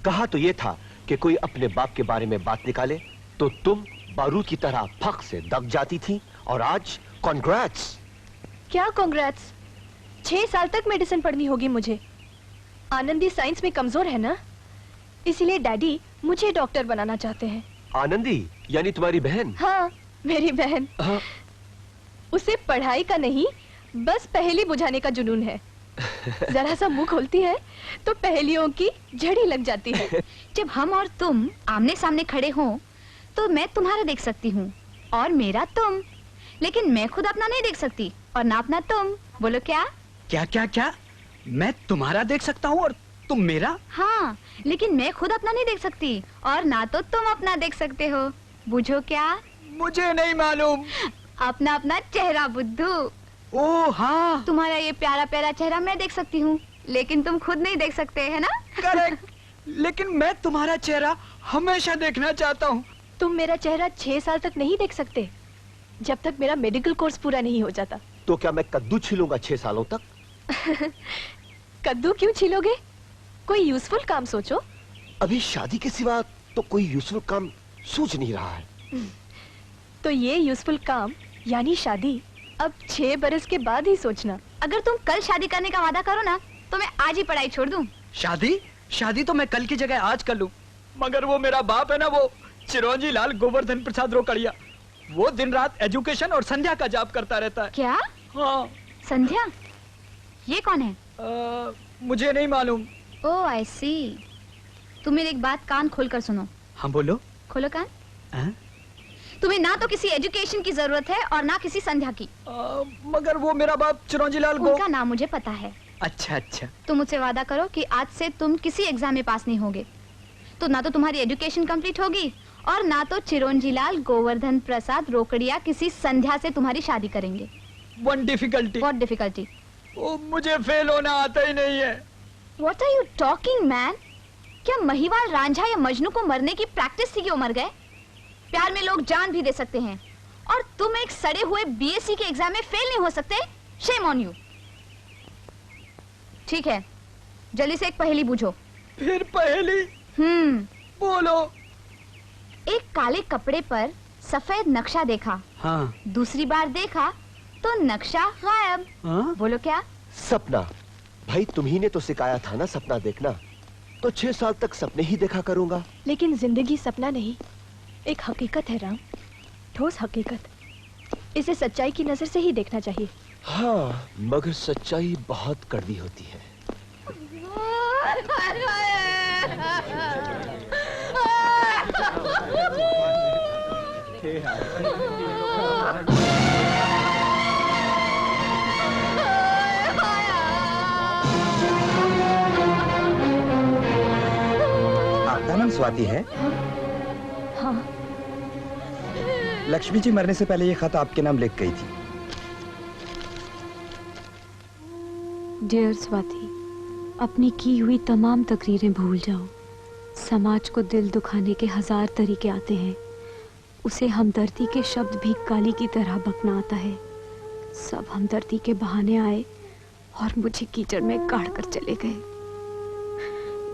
कहा तो ये था कि कोई अपने बाप के बारे में बात निकाले तो तुम बारूद की तरह फक से दब जाती थी और आज कॉन्ग्रेट्स। क्या कॉन्ग्रेट्स? 6 साल तक मेडिसिन पढ़नी होगी मुझे। आनंदी साइंस में कमजोर है ना, इसीलिए डैडी मुझे डॉक्टर बनाना चाहते हैं। आनंदी यानी तुम्हारी बहन? हाँ, मेरी बहन। हाँ। उसे पढ़ाई का नहीं, बस पहेली बुझाने का जुनून है। जरा सा मुंह खोलती है तो पहेलियों की झड़ी लग जाती है। जब हम और तुम आमने सामने खड़े हों तो मैं तुम्हारा देख सकती हूँ और मेरा तुम, लेकिन मैं खुद अपना नहीं देख सकती और ना अपना तुम। बोलो क्या? क्या क्या क्या? मैं तुम्हारा देख सकता हूँ और तुम मेरा? हाँ, लेकिन मैं खुद अपना नहीं देख सकती और ना तो तुम अपना देख सकते हो। बुझो क्या? मुझे नहीं मालूम। अपना अपना चेहरा बुद्धू। ओ हाँ, तुम्हारा ये प्यारा प्यारा चेहरा मैं देख सकती हूँ, लेकिन तुम खुद नहीं देख सकते, है ना? करेक्ट। लेकिन मैं तुम्हारा चेहरा हमेशा देखना चाहता हूँ। तुम मेरा चेहरा 6 साल तक नहीं देख सकते, जब तक मेरा मेडिकल कोर्स पूरा नहीं हो जाता। तो क्या मैं कद्दू छीलूंगा 6 सालों तक? कद्दू क्यों छीलोगे? कोई यूजफुल काम सोचो। अभी शादी के सिवा तो कोई यूजफुल काम सूझ नहीं रहा है। तो ये यूजफुल काम यानी शादी अब 6 बरस के बाद ही सोचना। अगर तुम कल शादी करने का वादा करो ना तो मैं आज ही पढ़ाई छोड़ दूं। शादी तो मैं कल की जगह आज कर लूं, मगर वो मेरा बाप है ना, वो चिरंजी लाल गोवर्धन प्रसाद रोकड़िया, वो दिन रात एजुकेशन और संध्या का जाप करता रहता है। क्या? हाँ। संध्या? ये कौन है? मुझे नहीं मालूम। ओह आई सी। तुम मेरी एक बात कान खोल कर सुनो। हाँ बोलो। खोलो कान। तुम्हें ना तो किसी एजुकेशन की जरूरत है और ना किसी संध्या की। मगर वो मेरा बाप चिरंजी लाल उनका नाम मुझे पता है। अच्छा अच्छा। तुम मुझसे वादा करो कि आज से तुम किसी एग्जाम में पास नहीं होगे, तो ना तो तुम्हारी एजुकेशन कंप्लीट होगी और ना तो चिरंजी लाल गोवर्धन प्रसाद रोकड़िया किसी संध्या से तुम्हारी शादी करेंगे। One difficulty. What difficulty? मुझे फेल होना आता ही नहीं है। What are you talking, man? क्या महिवाल रांझा या मजनू को मरने की प्रैक्टिस थी कि वो मर गए? प्यार में लोग जान भी दे सकते हैं और तुम एक सड़े हुए बीएससी के एग्जाम में फेल नहीं हो सकते। Shame on you. ठीक है, जल्दी से एक पहेली पूछो। फिर पहेली? बोलो। एक काले कपड़े पर सफेद नक्शा देखा। हाँ। दूसरी बार देखा तो नक्शा गायब। हाँ? बोलो क्या? सपना। भाई तुम ही ने तो सिखाया था ना सपना देखना, तो 6 साल तक सपने ही देखा करूंगा। लेकिन जिंदगी सपना नहीं, एक हकीकत है राम, ठोस हकीकत। इसे सच्चाई की नजर से ही देखना चाहिए। हाँ, मगर सच्चाई बहुत कड़वी होती है। आपका नाम स्वाति है? हाँ। लक्ष्मी जी मरने से पहले ये खत आपके नाम लिख गई थी। डियर स्वाति, अपनी की हुई तमाम तकरीरें भूल जाओ। समाज को दिल दुखाने के 1000 तरीके आते हैं। उसे हमदर्दी के शब्द भी गाली की तरह बकना आता है। सब हमदर्दी के बहाने आए और मुझे कीचड़ में गाड़ कर चले गए।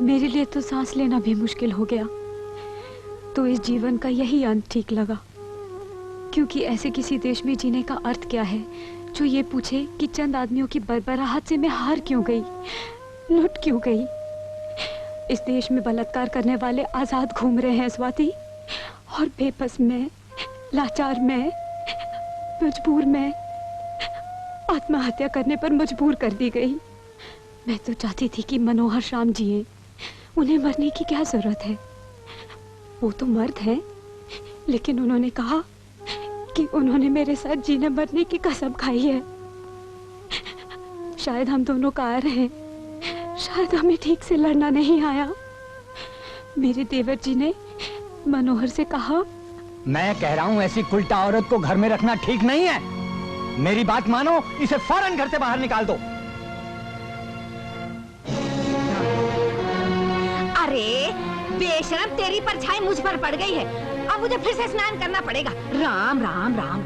मेरे लिए तो सांस लेना भी मुश्किल हो गया। तो इस जीवन का यही अंत ठीक लगा, क्योंकि ऐसे किसी देश में जीने का अर्थ क्या है जो ये पूछे कि चंद आदमियों की बरबराहट से मैं हार क्यों गई, लुट क्यों गई। इस देश में बलात्कार करने वाले आजाद घूम रहे हैं स्वाति, और बेबस में, लाचार में, मजबूर में आत्महत्या करने पर मजबूर कर दी गई। मैं तो चाहती थी कि मनोहर श्याम जिए, उन्हें मरने की क्या जरूरत है। वो तो मर्द हैं, लेकिन उन्होंने कहा कि उन्होंने मेरे साथ जीने मरने की कसम खाई है। शायद हम दोनों कार हैं, शायद हमें ठीक से लड़ना नहीं आया। मेरे देवर जी ने मनोहर से कहा, मैं कह रहा हूँ ऐसी कुलटा औरत को घर में रखना ठीक नहीं है। मेरी बात मानो, इसे फौरन घर से बाहर निकाल दो। अरे बेशरम, तेरी परछाई मुझ पर पड़ गई है। अब मुझे फिर से स्नान करना पड़ेगा। राम राम राम।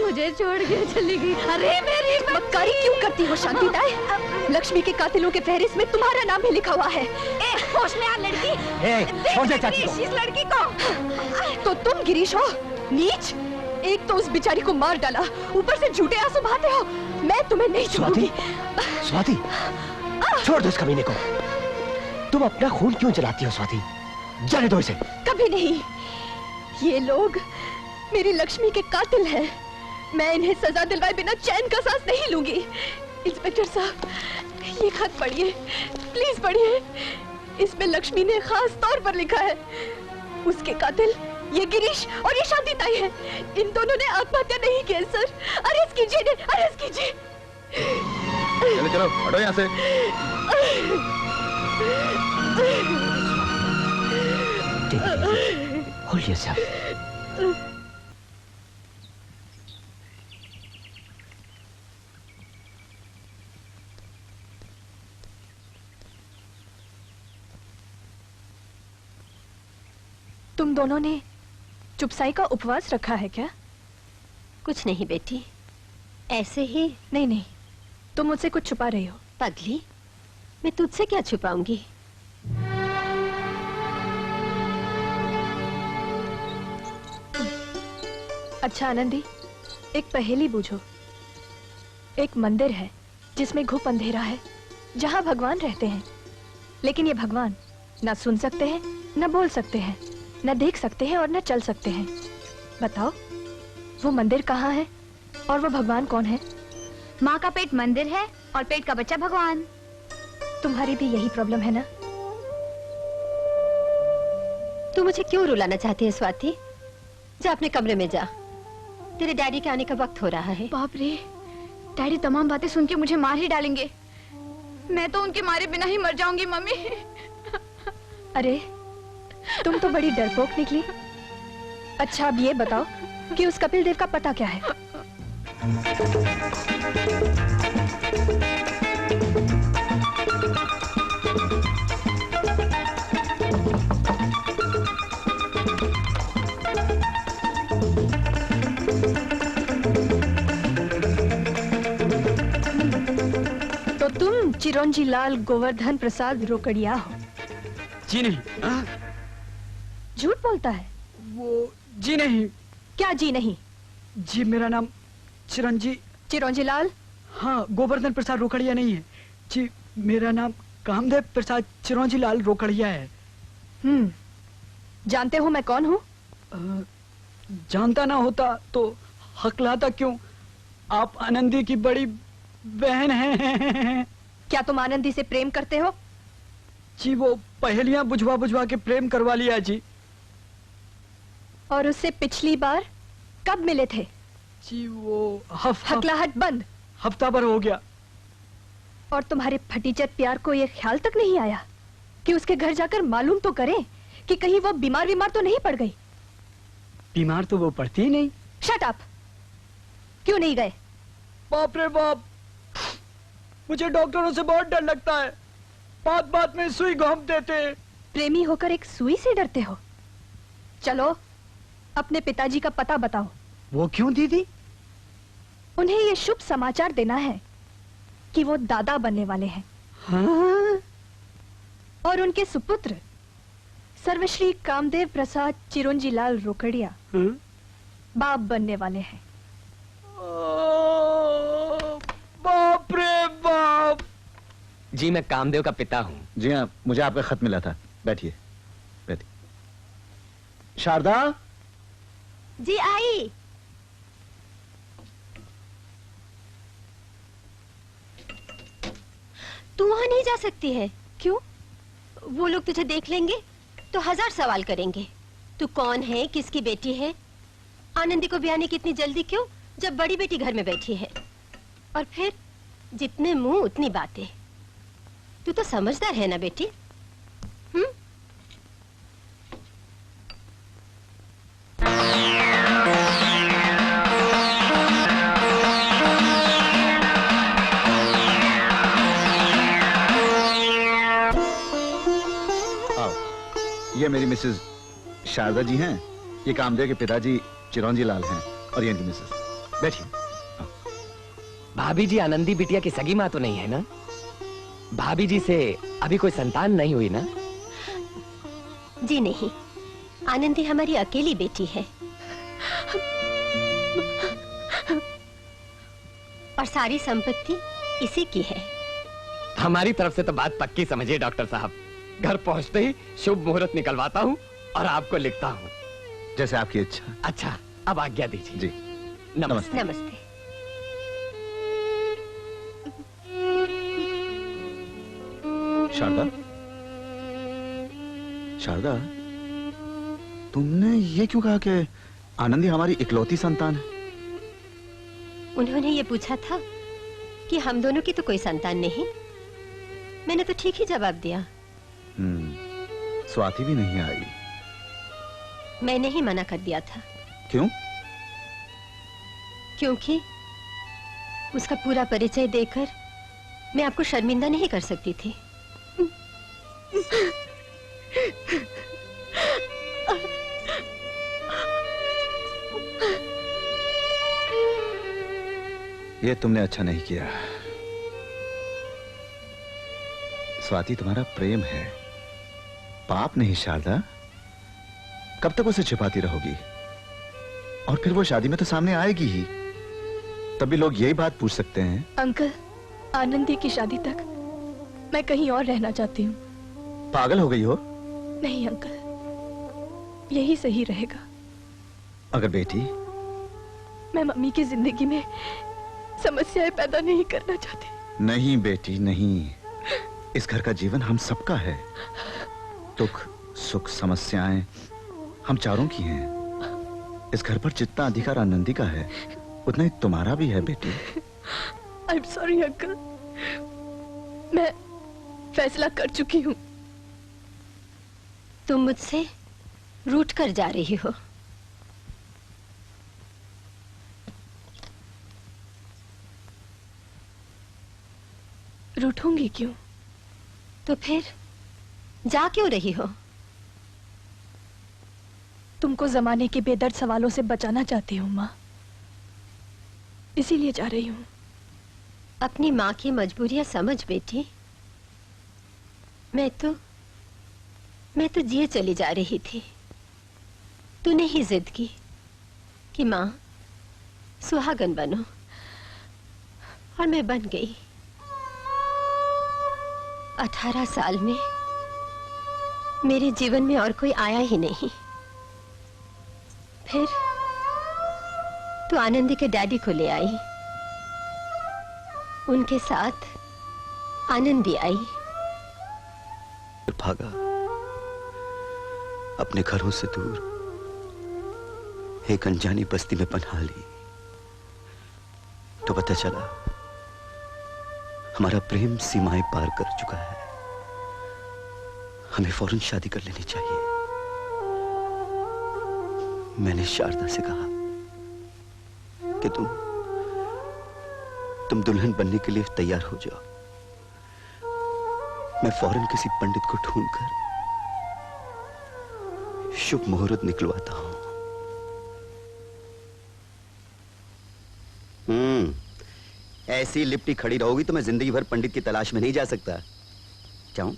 मुझे छोड़ के चली गई। अरे मेरी मक्कारी क्यों करती हो शांति ताई? लक्ष्मी के कातिलों के फहरिस्त में तुम्हारा नाम भी लिखा हुआ है। होश में आ लड़की। छोड़ दे चाची को। इस लड़की को। तो तुम गिरीश हो, नीच। एक तो उस बेचारी को मार डाला, ऊपर से झूठे आंसू बहाते हो। मैं तुम्हें नहीं छोड़ूंगी। स्वाति, छोड़ दो इस कमीने को। तुम अपना खून क्यों जलाती हो स्वाति? जाने दो इसे। कभी नहीं। ये लोग मेरी लक्ष्मी के कातिल हैं। मैं इन्हें सजा दिलवाए बिना चैन का सांस नहीं लूंगी। इंस्पेक्टर साहब, ये खत पढ़िए, प्लीज पढ़िए। इसमें लक्ष्मी ने खास तौर पर लिखा है, उसके कातिल ये गिरीश और ये शांति ताई है। इन दोनों ने आत्महत्या नहीं की सर। अरेस्ट कीजिए इन्हें, अरेस्ट कीजिए। चलो चलो हटो यहाँ से। Hold yourself. तुम दोनों ने चुपसाई का उपवास रखा है क्या? कुछ नहीं बेटी, ऐसे ही। नहीं नहीं, तुम मुझसे कुछ छुपा रही हो। पगली, मैं तुझसे क्या छुपाऊंगी? अच्छा आनंदी, एक पहेली बूझो। एक मंदिर है जिसमें घुप अंधेरा है, जहां भगवान रहते हैं, लेकिन ये भगवान ना सुन सकते हैं, ना बोल सकते हैं, न देख सकते हैं और न चल सकते हैं। बताओ, वो मंदिर कहाँ है और वो भगवान कौन है? माँ का पेट मंदिर है और पेट का बच्चा भगवान। तुम्हारी भी यही प्रॉब्लम है ना? तू मुझे क्यों रुलाना चाहती है स्वाति? जा अपने कमरे में जा, तेरे डैडी के आने का वक्त हो रहा है। बाप रे, डैडी तमाम बातें सुन के मुझे मार ही डालेंगे। मैं तो उनके मारे बिना ही मर जाऊंगी मम्मी। अरे तुम तो बड़ी डरपोक निकली। अच्छा अब ये बताओ कि उस कपिल देव का पता क्या है? तो तुम चिरंजी लाल गोवर्धन प्रसाद रोकड़िया हो? जी नहीं। झूठ बोलता है वो। जी नहीं। क्या जी नहीं? जी मेरा नाम चिरंजी लाल। हाँ, गोवर्धन प्रसाद रोकड़िया नहीं है जी। मेरा नाम कामदेव प्रसाद चिरंजी लाल रोकड़िया है। जानते हो मैं कौन हूँ? जानता ना होता तो हकलाता क्यों? आप आनंदी की बड़ी बहन हैं। क्या तुम आनंदी से प्रेम करते हो? जी वो पहेलियां बुझवा बुझवा के प्रेम करवा लिया जी। और उससे पिछली बार कब मिले थे? जी वो हकलाहट बंद। हफ्ता भर हो गया। और तुम्हारे फटीचर प्यार को ये ख्याल तक नहीं आया कि उसके घर जाकर मालूम तो करें कि कहीं वो बीमार तो नहीं पड़ गई। बीमार तो वो पड़ती ही नहीं। Shut up! क्यों नहीं गए? बाप रे बाप, मुझे डॉक्टरों से बहुत डर लगता है। बात बात में सुई घोंप देते हैं। प्रेमी होकर एक सुई से डरते हो? चलो अपने पिताजी का पता बताओ। वो क्यों दीदी? उन्हें ये शुभ समाचार देना है कि वो दादा बनने वाले हैं। हाँ? और उनके सुपुत्र सर्वश्री कामदेव प्रसाद चिरंजी लाल रोकड़िया बाप बनने वाले हैं। बाप रे बाप। जी मैं कामदेव का पिता हूँ। जी हाँ, मुझे आपका खत मिला था। बैठिए बैठिए। शारदा जी आई। तू वहां नहीं जा सकती है। क्यों? वो लोग तुझे देख लेंगे तो 1000 सवाल करेंगे। तू कौन है, किसकी बेटी है, आनंदी को ब्याह की इतनी जल्दी क्यों जब बड़ी बेटी घर में बैठी है। और फिर जितने मुंह उतनी बातें। तू तो समझदार है ना बेटी? ये मेरी मिसेज शारदा जी हैं। ये कामदेव के पिताजी चिरंजी लाल हैं और ये इनकी मिसेज। बैठिए। भाभी जी आनंदी बिटिया की सगी माँ तो नहीं है ना? भाभी जी से अभी कोई संतान नहीं हुई ना? जी नहीं, आनंदी हमारी अकेली बेटी है और सारी संपत्ति इसी की है। हमारी तरफ से तो बात पक्की समझिए डॉक्टर साहब। घर पहुंचते ही शुभ मुहूर्त निकलवाता हूँ और आपको लिखता हूँ। जैसे आपकी इच्छा। अच्छा, अब आज्ञा दीजिए। जी नमस्ते। नमस्ते। शारदा, शारदा, तुमने ये क्यों कहा कि आनंदी हमारी इकलौती संतान है? उन्होंने ये पूछा था कि हम दोनों की तो कोई संतान नहीं। मैंने तो ठीक ही जवाब दिया। स्वाति भी नहीं आई। मैंने ही मना कर दिया था। क्यों? क्योंकि उसका पूरा परिचय देकर मैं आपको शर्मिंदा नहीं कर सकती थी। ये तुमने अच्छा नहीं किया। स्वाति तुम्हारा प्रेम है, पाप नहीं शारदा। कब तक उसे छिपाती रहोगी? और फिर वो शादी में तो सामने आएगी ही। तभी लोग यही बात पूछ सकते हैं। अंकल, आनंदी की शादी तक मैं कहीं और रहना चाहती हूँ। पागल हो गई हो? नहीं अंकल, यही सही रहेगा। अगर बेटी, मैं मम्मी की जिंदगी में समस्याएं पैदा नहीं करना चाहती। नहीं बेटी नहीं, इस घर का जीवन हम सबका है। दुख सुख समस्याएं हम चारों की हैं। इस घर पर जितना अधिकार आनंदी का है उतना ही तुम्हारा भी है बेटी। आई एम सॉरी अंकल, मैं फैसला कर चुकी हूँ। तुम मुझसे रूठ कर जा रही हो। रूठूंगी क्यों? तो फिर जा क्यों रही हो? तुमको जमाने के बेदर्द सवालों से बचाना चाहती हूँ माँ, इसीलिए जा रही हूँ। अपनी माँ की मजबूरियां समझ बेटी। मैं तो जिए चली जा रही थी। तूने ही जिद की कि माँ सुहागन बनो, और मैं बन गई। 18 साल में मेरे जीवन में और कोई आया ही नहीं। फिर तो आनंदी के डैडी को ले आई, उनके साथ आनंदी आई। भागा अपने घरों से दूर, एक अनजानी बस्ती में पनाह ली तो पता चला हमारा प्रेम सीमाएं पार कर चुका है। हमें फौरन शादी कर लेनी चाहिए। मैंने शारदा से कहा कि तुम दुल्हन बनने के लिए तैयार हो जाओ। मैं फौरन किसी पंडित को ढूंढकर शुभ मुहूर्त निकलवाता हूं। ऐसी लिपटी खड़ी रहोगी तो मैं जिंदगी भर पंडित की तलाश में नहीं जा सकता। जाऊं?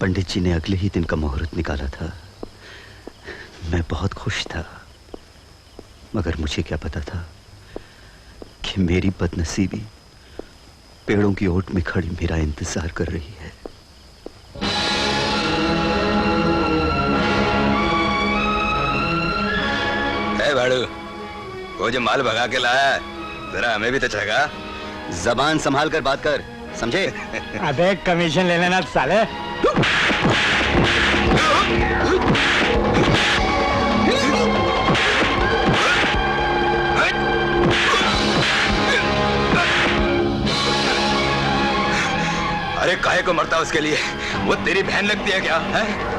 पंडित जी ने अगले ही दिन का मुहूर्त निकाला था। मैं बहुत खुश था, मगर मुझे क्या पता था कि मेरी बदनसीबी पेड़ों की ओट में खड़ी मेरा इंतजार कर रही है। भाड़ू, वो जो माल भगा के लाया है, जरा हमें भी तो चखा। जबान संभाल कर बात कर, समझे? अबे कमीशन ले लेना साले। अरे काहे को मरता उसके लिए? वो तेरी बहन लगती है क्या? है?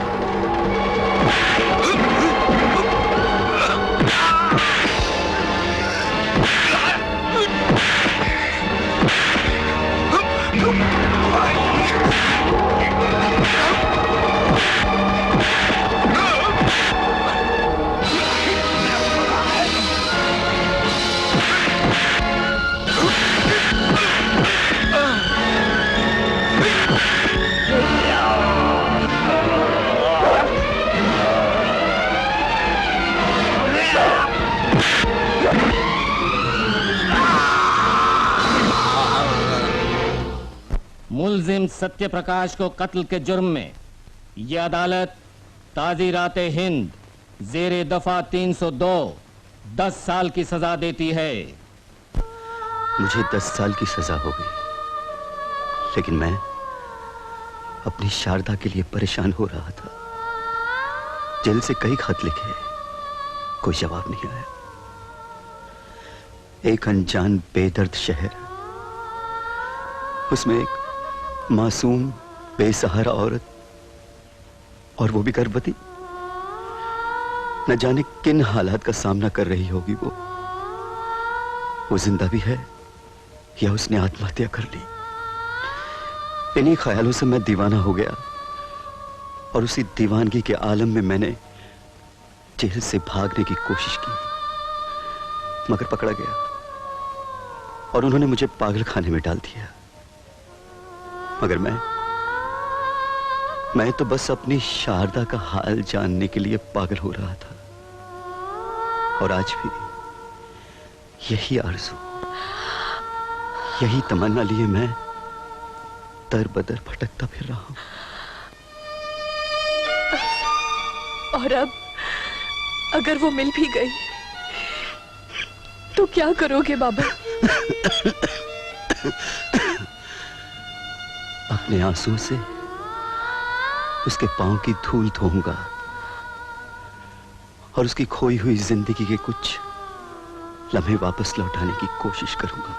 मुल्जिम सत्य प्रकाश को कत्ल के जुर्म में यह अदालत ताज़ीरात हिंद जेरे दफा 302 10 साल की सजा देती है। मुझे 10 साल की सजा हो गई, लेकिन मैं अपनी शारदा के लिए परेशान हो रहा था। जेल से कई खत लिखे, कोई जवाब नहीं आया। एक अनजान बेदर्द शहर, उसमें एक मासूम बेसहारा औरत, और वो भी गर्भवती। न जाने किन हालात का सामना कर रही होगी वो जिंदा भी है या उसने आत्महत्या कर ली। इन्हीं ख्यालों से मैं दीवाना हो गया, और उसी दीवानगी के आलम में मैंने जेल से भागने की कोशिश की, मगर पकड़ा गया और उन्होंने मुझे पागल खाने में डाल दिया। मगर मैं तो बस अपनी शारदा का हाल जानने के लिए पागल हो रहा था, और आज भी यही आरज़ू, यही तमन्ना लिए मैं दर बदर भटकता फिर रहा हूं। और अब अगर वो मिल भी गई तो क्या करोगे बाबा? अपने आंसुओं से उसके पांव की धूल धोऊंगा और उसकी खोई हुई जिंदगी के कुछ लम्हे वापस लौटाने की कोशिश करूंगा।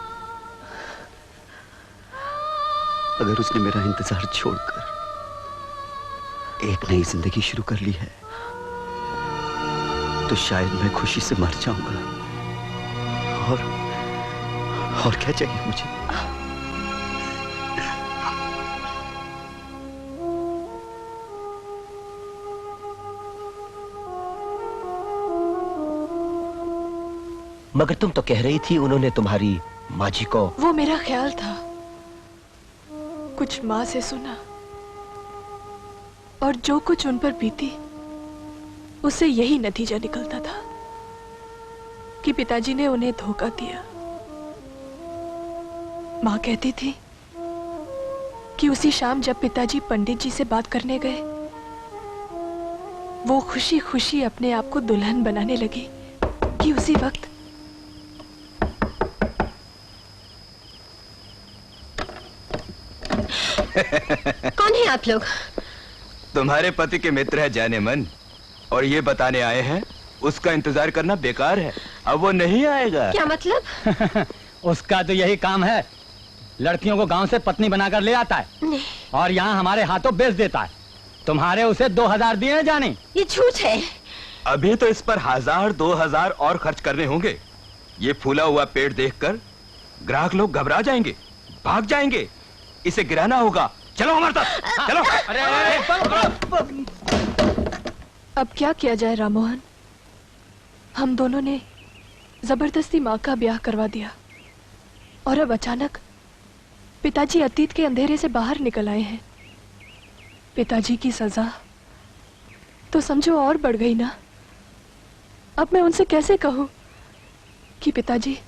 अगर उसने मेरा इंतजार छोड़कर एक नई जिंदगी शुरू कर ली है, तो शायद मैं खुशी से मर जाऊंगा। और क्या चाहिए मुझे? मगर तुम तो कह रही थी उन्होंने तुम्हारी माँ जी को। वो मेरा ख्याल था, कुछ माँ से सुना, और जो कुछ उन पर बीती उससे यही नतीजा निकलता था कि पिताजी ने उन्हें धोखा दिया। माँ कहती थी कि उसी शाम जब पिताजी पंडित जी से बात करने गए, वो खुशी खुशी अपने आप को दुल्हन बनाने लगी कि उसी वक्त कौन है आप लोग? तुम्हारे पति के मित्र है जाने मन, और ये बताने आए हैं उसका इंतजार करना बेकार है, अब वो नहीं आएगा। क्या मतलब? उसका तो यही काम है, लड़कियों को गांव से पत्नी बनाकर ले आता है और यहाँ हमारे हाथों बेच देता है। तुम्हारे उसे 2000 दिए हैं जानी? ये झूठ है। अभी तो इस पर 1000-2000 और खर्च करने होंगे। ये फूला हुआ पेट देखकर ग्राहक लोग घबरा जाएंगे, भाग जाएंगे। इसे गिराना होगा। चलो हमारे साथ, चलो। अब क्या किया जाए राममोहन? हम दोनों ने जबरदस्ती माँ का ब्याह करवा दिया और अब अचानक पिताजी अतीत के अंधेरे से बाहर निकल आए हैं। पिताजी की सजा तो समझो और बढ़ गई ना। अब मैं उनसे कैसे कहूं कि पिताजी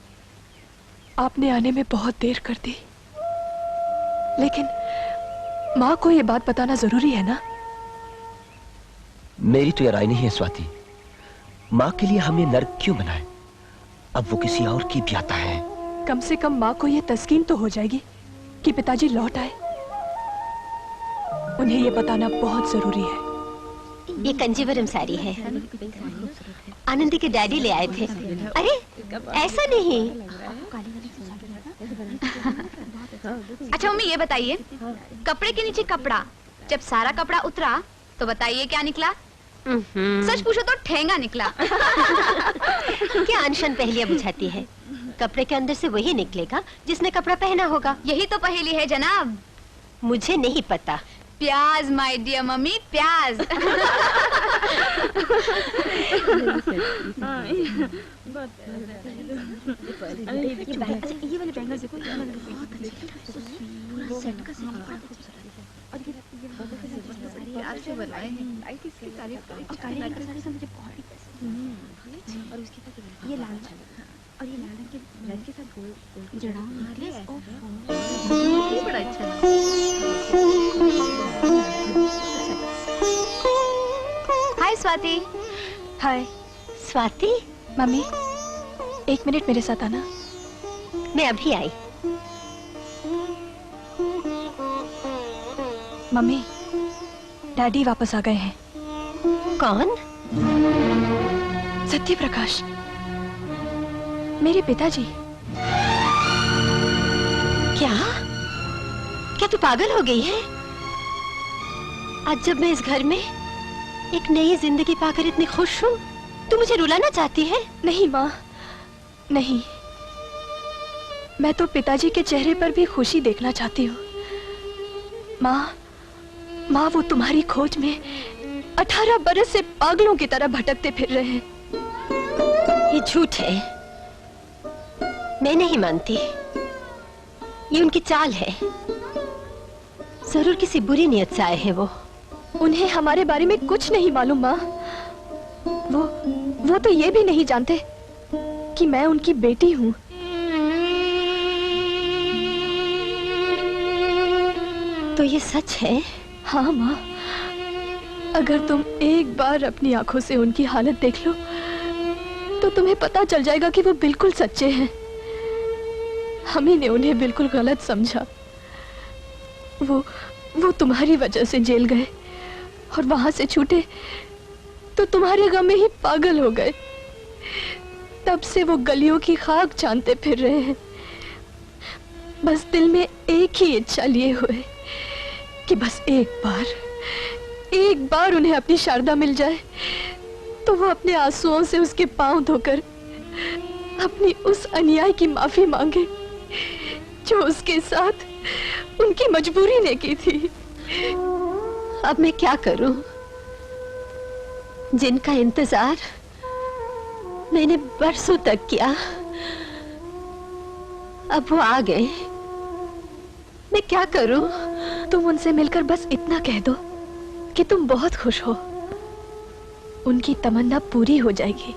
आपने आने में बहुत देर कर दी, लेकिन माँ को ये बात बताना जरूरी है ना। मेरी तो यह राय नहीं है स्वाति। माँ के लिए हमने नर्क क्यों बनाए? अब वो किसी और की ब्याता है। कम से कम माँ को ये तस्कीन तो हो जाएगी कि पिताजी लौट आए। उन्हें ये बताना बहुत जरूरी है। ये कंजीवरम साड़ी है, आनंदी के डैडी ले आए थे। अरे ऐसा नहीं। अच्छा मम्मी ये बताइए, कपड़े के नीचे कपड़ा, जब सारा कपड़ा उतरा तो बताइए क्या निकला? सच पूछो तो ठेंगा निकला। क्या अनशन पहेलियां बुझाती है? कपड़े के अंदर से वही निकलेगा जिसने कपड़ा पहना होगा। यही तो पहेली है जनाब। मुझे नहीं पता। प्याज माय डियर मम्मी, प्याज। ये वाले बैंगल देखो, सेट का आपसे बनवाए हैं। आई किसकी तारीफ करें? और काली रंग का साड़ी तो मुझे बहुत ही पसंद। और उसके साथ ये लाल और ये लाल रंग के ब्लाउज के साथ गोल जड़ा निकले। ये बड़ा अच्छा है। हाय स्वाति। हाय स्वाति। मम्मी 1 मिनट मेरे साथ आना। मैं अभी आई। मम्मी डैडी वापस आ गए हैं। कौन? सत्य प्रकाश, मेरे पिताजी। क्या तू पागल हो गई है? आज जब मैं इस घर में एक नई जिंदगी पाकर इतनी खुश हूँ, तू मुझे रुलाना चाहती है? नहीं माँ, नहीं। मैं तो पिताजी के चेहरे पर भी खुशी देखना चाहती हूँ। माँ वो तुम्हारी खोज में 18 बरस से पागलों की तरह भटकते फिर रहे हैं। ये झूठ है, मैं नहीं मानती। ये उनकी चाल है। जरूर किसी बुरी नियत से आए हैं वो। उन्हें हमारे बारे में कुछ नहीं मालूम माँ। वो तो ये भी नहीं जानते कि मैं उनकी बेटी हूँ। तो ये सच है? हाँ माँ, अगर तुम एक बार अपनी आंखों से उनकी हालत देख लो तो तुम्हें पता चल जाएगा कि वो बिल्कुल सच्चे हैं। हम ही ने उन्हें बिल्कुल गलत समझा। वो तुम्हारी वजह से जेल गए और वहां से छूटे तो तुम्हारे गम में ही पागल हो गए। तब से वो गलियों की खाक छानते फिर रहे हैं, बस दिल में एक ही इच्छा लिए हुए कि बस एक बार उन्हें अपनी शारदा मिल जाए तो वो अपने आंसुओं से उसके पांव धोकर अपनी उस अन्याय की माफी मांगे जो उसके साथ उनकी मजबूरी ने की थी। अब मैं क्या करूं? जिनका इंतजार मैंने बरसों तक किया, अब वो आ गए। मैं क्या करूं? तुम उनसे मिलकर बस इतना कह दो कि तुम बहुत खुश हो। उनकी तमन्ना पूरी हो जाएगी।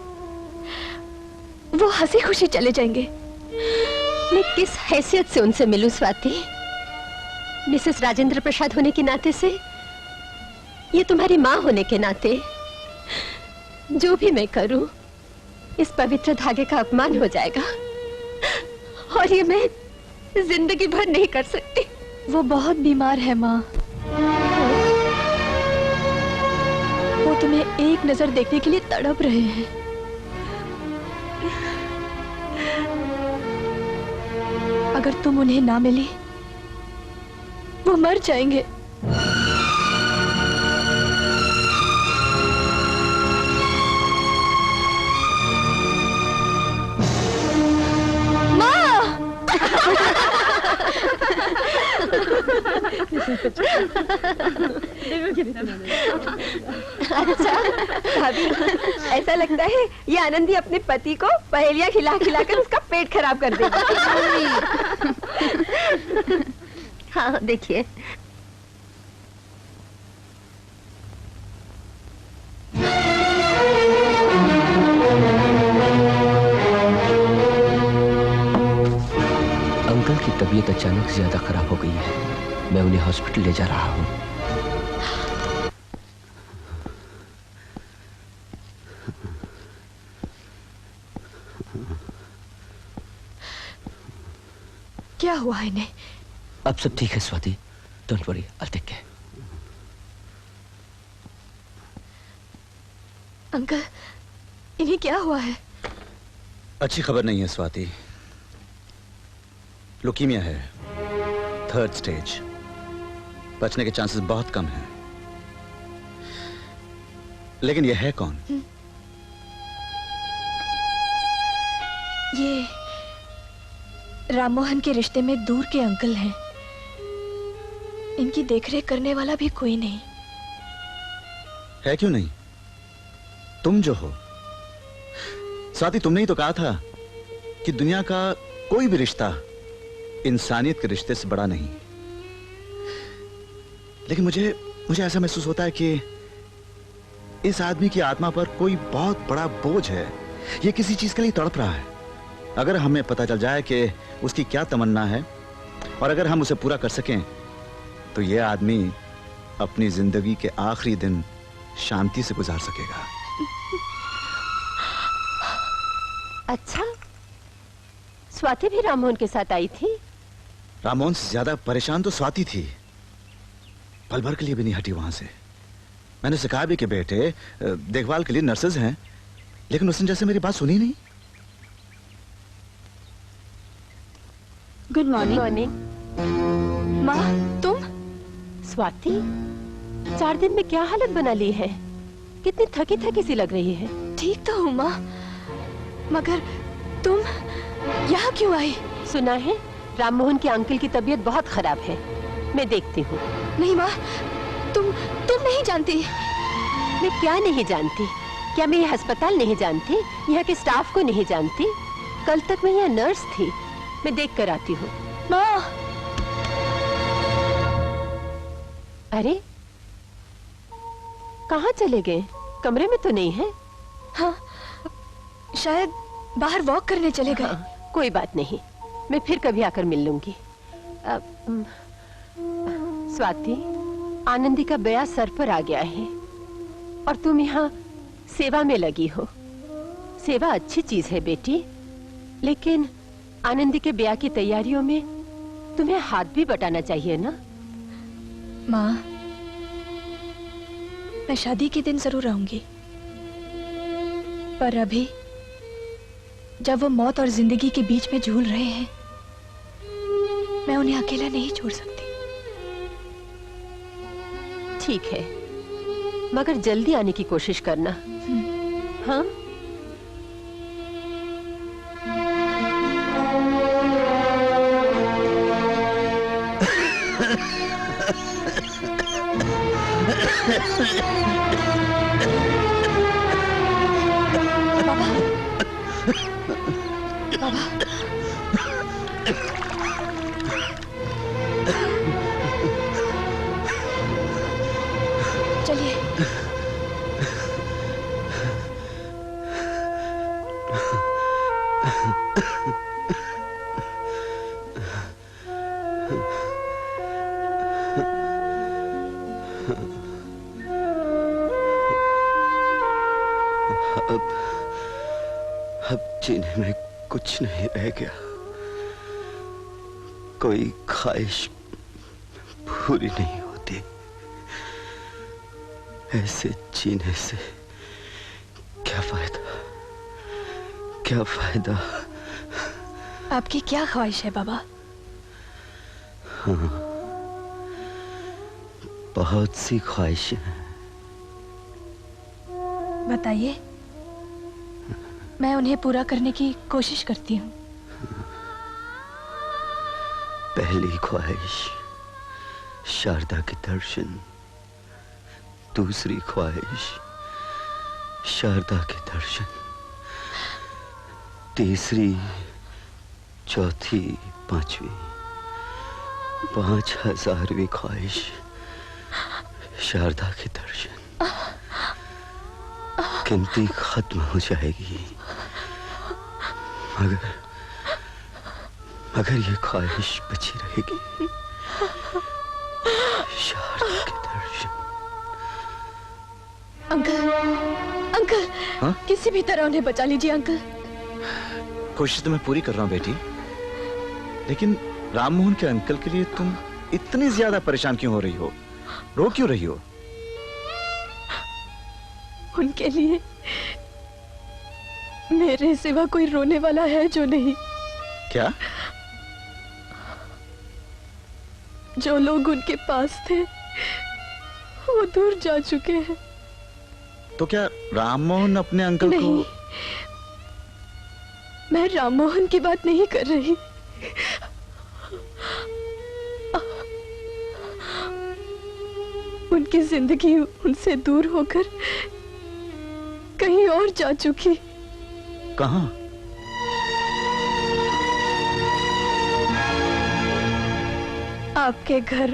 वो हंसी खुशी चले जाएंगे। मैं किस हैसियत से उनसे मिलूं स्वाति? मिसेस राजेंद्र प्रसाद होने के नाते से, ये तुम्हारी माँ होने के नाते। जो भी मैं करूं, इस पवित्र धागे का अपमान हो जाएगा और ये मैं जिंदगी भर नहीं कर सकती। वो बहुत बीमार है माँ। वो वो तुम्हें एक नजर देखने के लिए तड़प रहे हैं। अगर तुम उन्हें ना मिली, वो मर जाएंगे। अच्छा भाभी, ऐसा लगता है ये आनंदी अपने पति को पहेलियां खिला खिलाकर उसका पेट खराब कर देगी। हाँ देखिए, अंकल की तबीयत अचानक ज्यादा खराब हो गई है। मैं उन्हें हॉस्पिटल ले जा रहा हूँ। क्या हुआ इन्हें? अब सब ठीक है Swati, don't worry, I take care. Uncle, इन्हें क्या हुआ है? अच्छी खबर नहीं है स्वाति, लुकीमिया है, 3rd स्टेज। बचने के चांसेस बहुत कम हैं। लेकिन यह है कौन? ये राममोहन के रिश्ते में दूर के अंकल हैं। इनकी देखरेख करने वाला भी कोई नहीं है। क्यों नहीं? तुम जो हो स्वाति, तुमने ही तो कहा था कि दुनिया का कोई भी रिश्ता इंसानियत के रिश्ते से बड़ा नहीं। लेकिन मुझे ऐसा महसूस होता है कि इस आदमी की आत्मा पर कोई बहुत बड़ा बोझ है। ये किसी चीज के लिए तड़प रहा है। अगर हमें पता चल जाए कि उसकी क्या तमन्ना है और अगर हम उसे पूरा कर सकें, तो यह आदमी अपनी जिंदगी के आखिरी दिन शांति से गुजार सकेगा। अच्छा, स्वाति भी राममोहन के साथ आई थी? राममोहन से ज्यादा परेशान तो स्वाति थी। पल भर के लिए भी नहीं हटी वहां से। मैंने उसे कहा भी कि बेटे, देखभाल के लिए नर्सेज हैं, लेकिन उसने जैसे मेरी बात सुनी नहीं। Good morning. माँ, तुम? स्वाति, 4 दिन में क्या हालत बना ली है? कितनी थकी थकी सी लग रही है। ठीक तो हूँ माँ, मगर तुम यहाँ क्यों आई? सुना है राममोहन के अंकल की तबीयत बहुत खराब है। मैं देखती हूँ। नहीं माँ, तुम नहीं जानती। मैं क्या नहीं जानती? क्या मैं यह अस्पताल नहीं जानती? यहाँ के स्टाफ को नहीं जानती? कल तक मैं यहाँ नर्स थी। मैं देख कर आती हूँ। माँ! अरे, कहाँ चले गए? कमरे में तो नहीं है? हाँ, शायद बाहर वॉक करने चले गए। हाँ, कोई बात नहीं, मैं फिर कभी आकर मिल लूंगी। स्वाति, आनंदी का ब्याह सर पर आ गया है और तुम यहाँ सेवा में लगी हो। सेवा अच्छी चीज है बेटी, लेकिन आनंदी के ब्याह की तैयारियों में तुम्हें हाथ भी बटाना चाहिए ना। माँ, मैं शादी के दिन जरूर रहूंगी, पर अभी जब वो मौत और जिंदगी के बीच में झूल रहे हैं, मैं उन्हें अकेला नहीं छोड़ सकती। ठीक है, मगर जल्दी आने की कोशिश करना। हाँ? चलिए। अब जीने में कुछ नहीं रह गया। कोई ख्वाहिश पूरी नहीं होती। ऐसे जीने से क्या फायदा, क्या फायदा? आपकी क्या ख्वाहिश है बाबा? हाँ, बहुत सी ख्वाहिशें हैं। बताइए, मैं उन्हें पूरा करने की कोशिश करती हूँ। पहली ख्वाहिश शारदा के दर्शन, दूसरी ख्वाहिश शारदा के दर्शन, तीसरी, चौथी, पांचवी, 5000वीं ख्वाहिश शारदा के दर्शन। गिनती खत्म हो जाएगी मगर मगर ये ख्वाहिश बची रहेगी, शारदा के दर्शन। अंकल, अंकल, हाँ? किसी भी तरह उन्हें बचा लीजिए अंकल। कोशिश तो मैं पूरी कर रहा हूं बेटी, लेकिन राममोहन के अंकल के लिए तुम इतनी ज्यादा परेशान क्यों हो रही हो? रो क्यों रही हो? उनके लिए मेरे सिवा कोई रोने वाला है जो नहीं? क्या? जो लोग उनके पास थे वो दूर जा चुके हैं। तो क्या राममोहन अपने अंकल नहीं, को? मैं राममोहन की बात नहीं कर रही। उनकी जिंदगी उनसे दूर होकर कहीं और जा चुकी। कहां? आपके घर।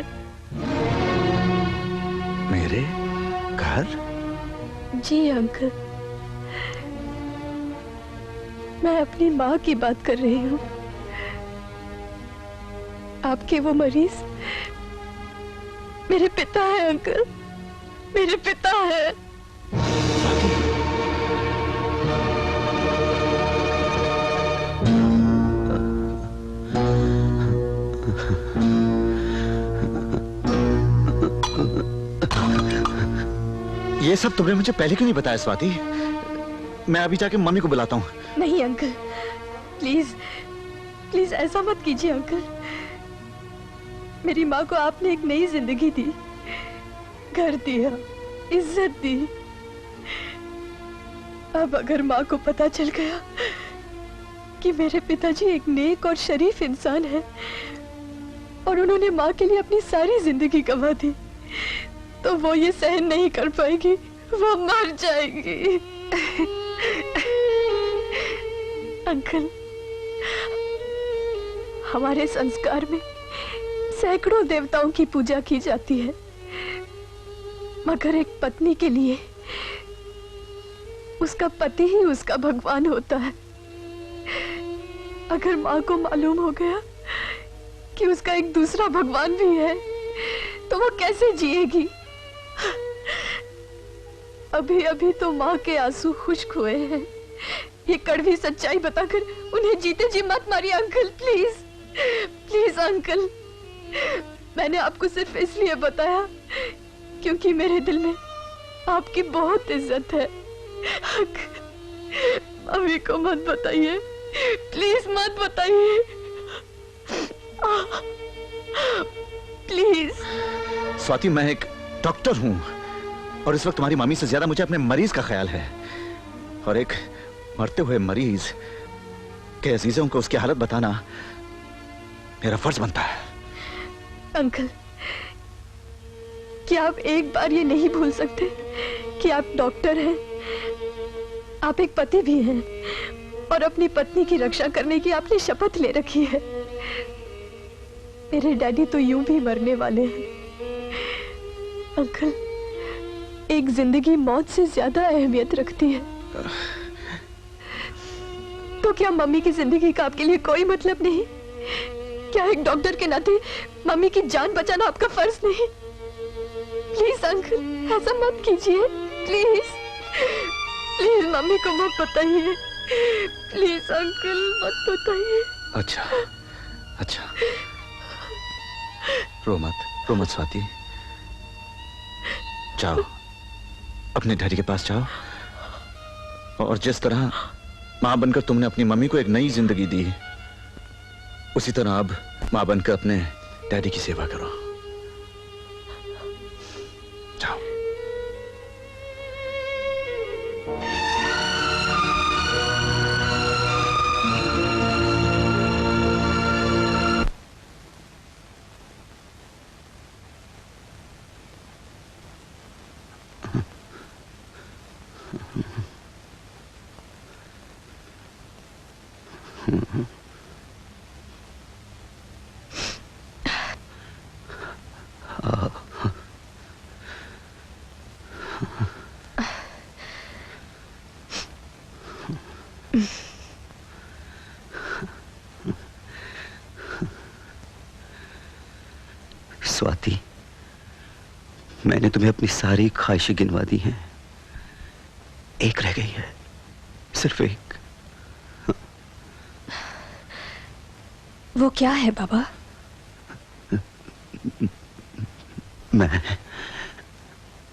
मेरे घर? जी अंकल, मैं अपनी माँ की बात कर रही हूँ। आपके वो मरीज मेरे पिता है अंकल, मेरे पिता है। ये सब तुमने मुझे पहले क्यों नहीं बताया स्वाति? मैं अभी जाके मम्मी को बुलाता हूँ। नहीं अंकल, प्लीज प्लीज ऐसा मत कीजिए अंकल। मेरी माँ को आपने एक नई जिंदगी दी, घर दिया, इज्जत दी। अब अगर माँ को पता चल गया कि मेरे पिताजी एक नेक और शरीफ इंसान हैं और उन्होंने माँ के लिए अपनी सारी जिंदगी गंवा दी, तो वो ये सहन नहीं कर पाएगी, वो मर जाएगी। अंकल, हमारे संस्कार में सैकड़ों देवताओं की पूजा की जाती है, मगर एक पत्नी के लिए उसका पति ही उसका भगवान होता है। अगर माँ को मालूम हो गया कि उसका एक दूसरा भगवान भी है, तो वो कैसे जिएगी? अभी अभी तो माँ के आंसू खुश्क हुए हैं। ये कड़वी सच्चाई बताकर उन्हें जीते जी मत मारिए अंकल, प्लीज प्लीज अंकल। मैंने आपको सिर्फ इसलिए बताया क्योंकि मेरे दिल में आपकी बहुत इज्जत है। अभी को मत बताइए, प्लीज मत बताइए, प्लीज। स्वाति, मैं एक डॉक्टर हूं और इस वक्त तुम्हारी मम्मी से ज्यादा मुझे अपने मरीज का ख्याल है, और एक मरते हुए मरीज के अजीजों को उसकी हालत बताना मेरा फर्ज बनता है। अंकल, क्या आप एक बार ये नहीं भूल सकते कि आप डॉक्टर हैं, आप एक पति भी हैं और अपनी पत्नी की रक्षा करने की आपने शपथ ले रखी है। मेरे डैडी तो यूं भी मरने वाले हैं। अंकल, एक जिंदगी मौत से ज्यादा अहमियत रखती है। तो क्या मम्मी की जिंदगी का आपके लिए कोई मतलब नहीं? क्या एक डॉक्टर के नाते मम्मी की जान बचाना आपका फर्ज नहीं? प्लीज अंकल, ऐसा मत कीजिए, प्लीज प्लीज मम्मी को मत बताइए, प्लीज अंकल मत बताइए। अच्छा अच्छा, रो मत स्वाति। जाओ अपने डैडी के पास जाओ और जिस तरह मां बनकर तुमने अपनी मम्मी को एक नई जिंदगी दी, उसी तरह अब मां बनकर अपने डैडी की सेवा करो। जाओ। स्वाति, मैंने तुम्हें अपनी सारी ख्वाहिशें गिनवा दी हैं, एक रह गई है, सिर्फ एक। वो क्या है बाबा?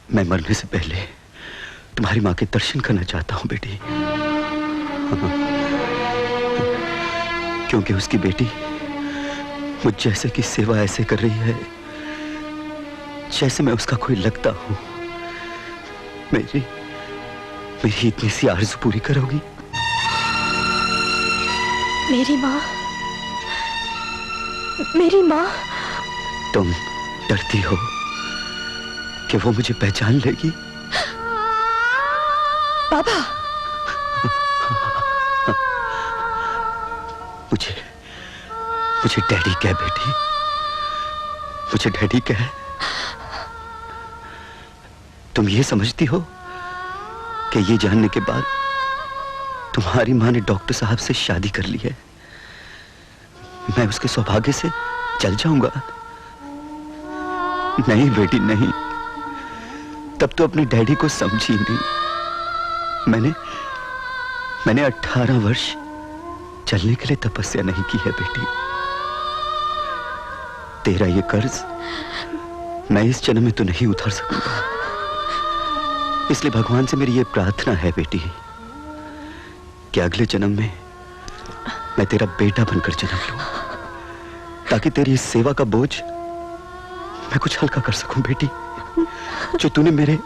मैं मरने से पहले तुम्हारी मां के दर्शन करना चाहता हूं बेटी। क्योंकि उसकी बेटी मुझ जैसे की सेवा ऐसे कर रही है जैसे मैं उसका कोई लगता हूं। मेरी इतनी सी आरज़ू पूरी करोगी? मेरी माँ? मेरी माँ? तुम डरती हो कि वो मुझे पहचान लेगी? बाबा, मुझे डैडी कह बेटी, मुझे डैडी कह। तुम ये समझती हो कि ये जानने के बाद तुम्हारी मां ने डॉक्टर साहब से शादी कर ली है, मैं उसके सौभाग्य से चल जाऊंगा? नहीं बेटी नहीं, तब तो अपने डैडी को समझी नहीं। मैंने 18 वर्ष चलने के लिए तपस्या नहीं की है बेटी। तेरा ये कर्ज मैं इस जन्म में तो नहीं उतार सकूंगा, इसलिए भगवान से मेरी ये प्रार्थना है बेटी कि अगले जन्म में मैं तेरा बेटा बनकर जन्म लूं, ताकि तेरी इस सेवा का बोझ मैं कुछ हल्का कर सकूं बेटी, जो तूने मेरे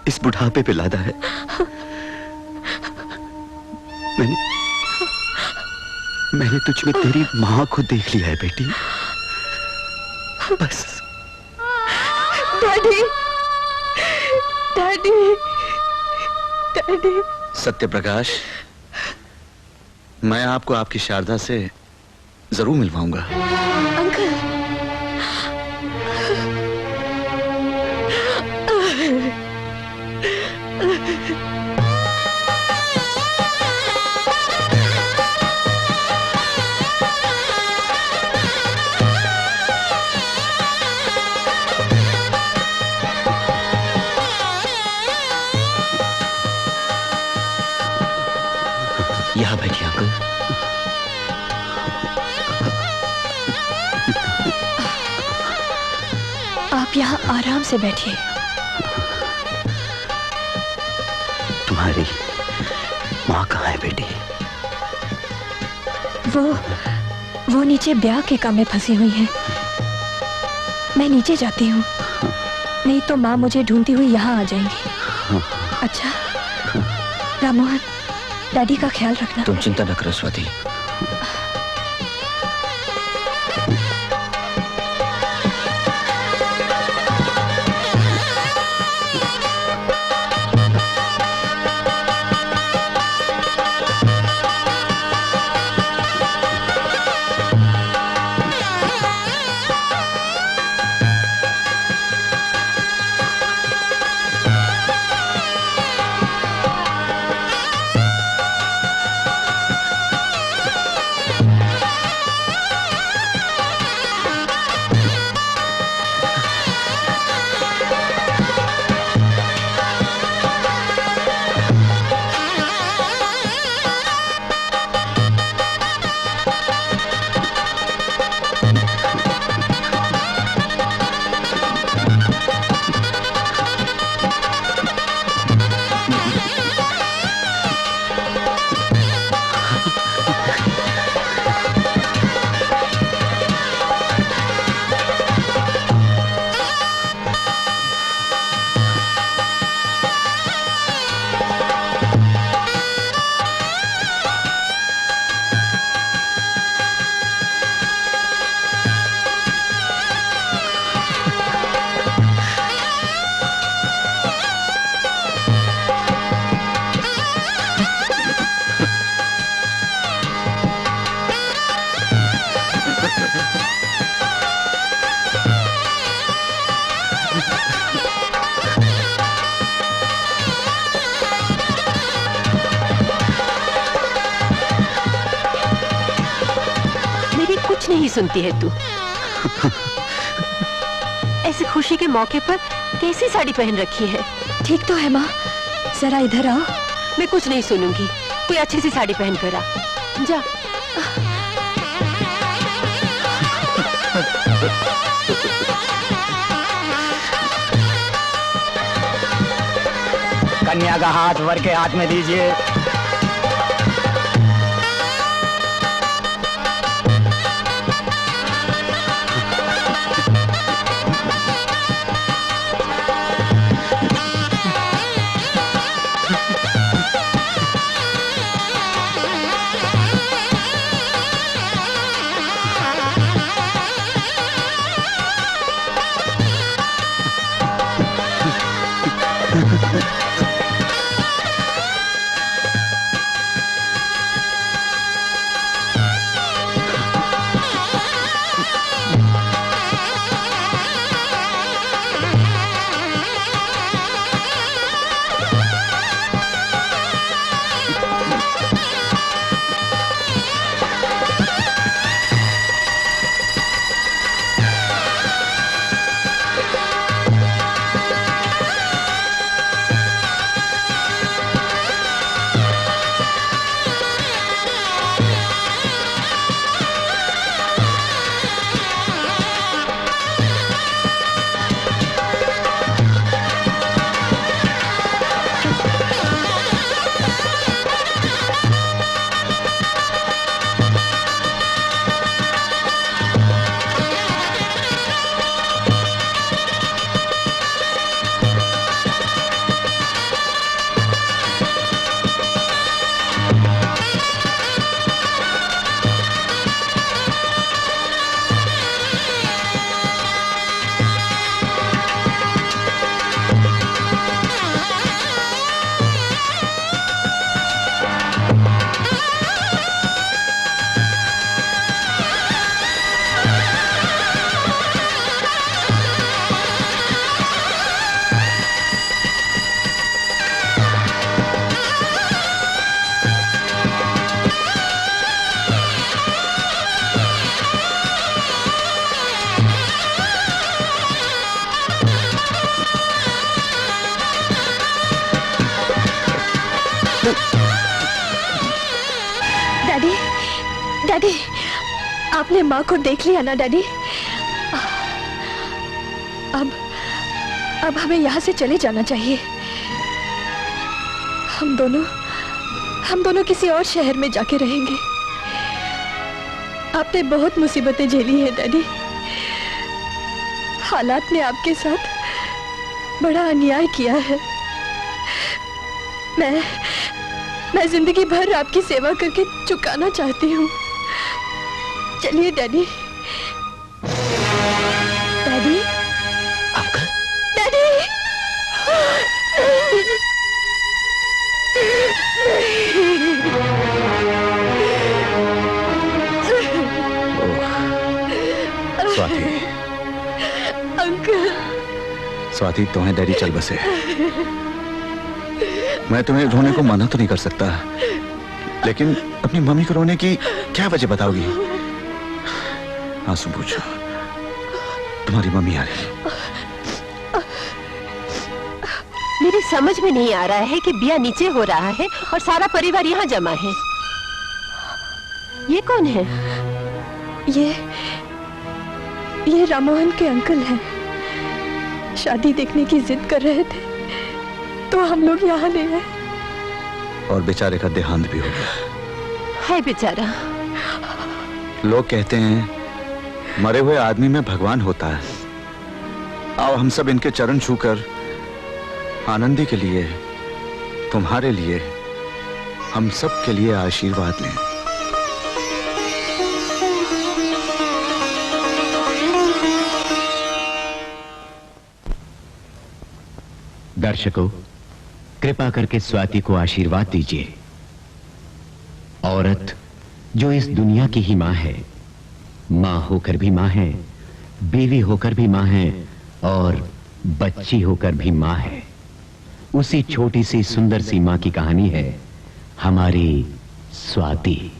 इस बुढ़ापे पे लादा है। मैंने तुझ में तेरी मां को देख लिया है बेटी, बस। Daddy, daddy, daddy. सत्यप्रकाश, मैं आपको आपकी शारदा से जरूर मिलवाऊंगा। अंकल। यहाँ बैठिए अंकल। आप यहाँ आराम से बैठिए। तुम्हारी माँ कहाँ है बेटी? वो नीचे ब्याह के काम में फंसी हुई है। मैं नीचे जाती हूँ, नहीं तो माँ मुझे ढूंढती हुई यहाँ आ जाएंगी। अच्छा राममोहन, डैडी का ख्याल रखना। तुम चिंता न करो स्वाति। नहीं सुनती है तू। ऐसे खुशी के मौके पर कैसी साड़ी पहन रखी है? ठीक तो है माँ, जरा इधर आओ। मैं कुछ नहीं सुनूंगी, कोई अच्छी सी साड़ी पहन कर आ। जा। कन्या का हाथ वर के हाथ में दीजिए। डैडी, डैडी, आपने माँ को देख लिया ना डैडी? अब हमें यहाँ से चले जाना चाहिए। हम दोनों किसी और शहर में जाके रहेंगे। आपने बहुत मुसीबतें झेली हैं डैडी। हालात ने आपके साथ बड़ा अन्याय किया है। मैं जिंदगी भर आपकी सेवा करके चुकाना चाहती हूँ। चलिए daddy. Daddy, uncle, daddy. Swati, uncle. Swati, तुम्हें डैडी चल बसे। मैं तुम्हें रोने को मना तो नहीं कर सकता, लेकिन अपनी मम्मी को रोने की क्या वजह बताओगी? आंसू पूछो, तुम्हारी मम्मी आ रही। मेरी समझ में नहीं आ रहा है कि ब्याह नीचे हो रहा है और सारा परिवार यहाँ जमा है। ये कौन है? ये राममोहन के अंकल हैं। शादी देखने की जिद कर रहे थे तो हम लोग यहाँ ले आए। और बेचारे का देहांत भी हो गया है बेचारा। लोग कहते हैं मरे हुए आदमी में भगवान होता है। आओ हम सब इनके चरण छूकर आनंदी के लिए, तुम्हारे लिए, हम सब के लिए आशीर्वाद लें। दर्शकों, कृपा करके स्वाति को आशीर्वाद दीजिए। औरत जो इस दुनिया की ही मां है, मां होकर भी मां है, बीवी होकर भी मां है और बच्ची होकर भी मां है। उसी छोटी सी सुंदर सी मां की कहानी है हमारी स्वाति।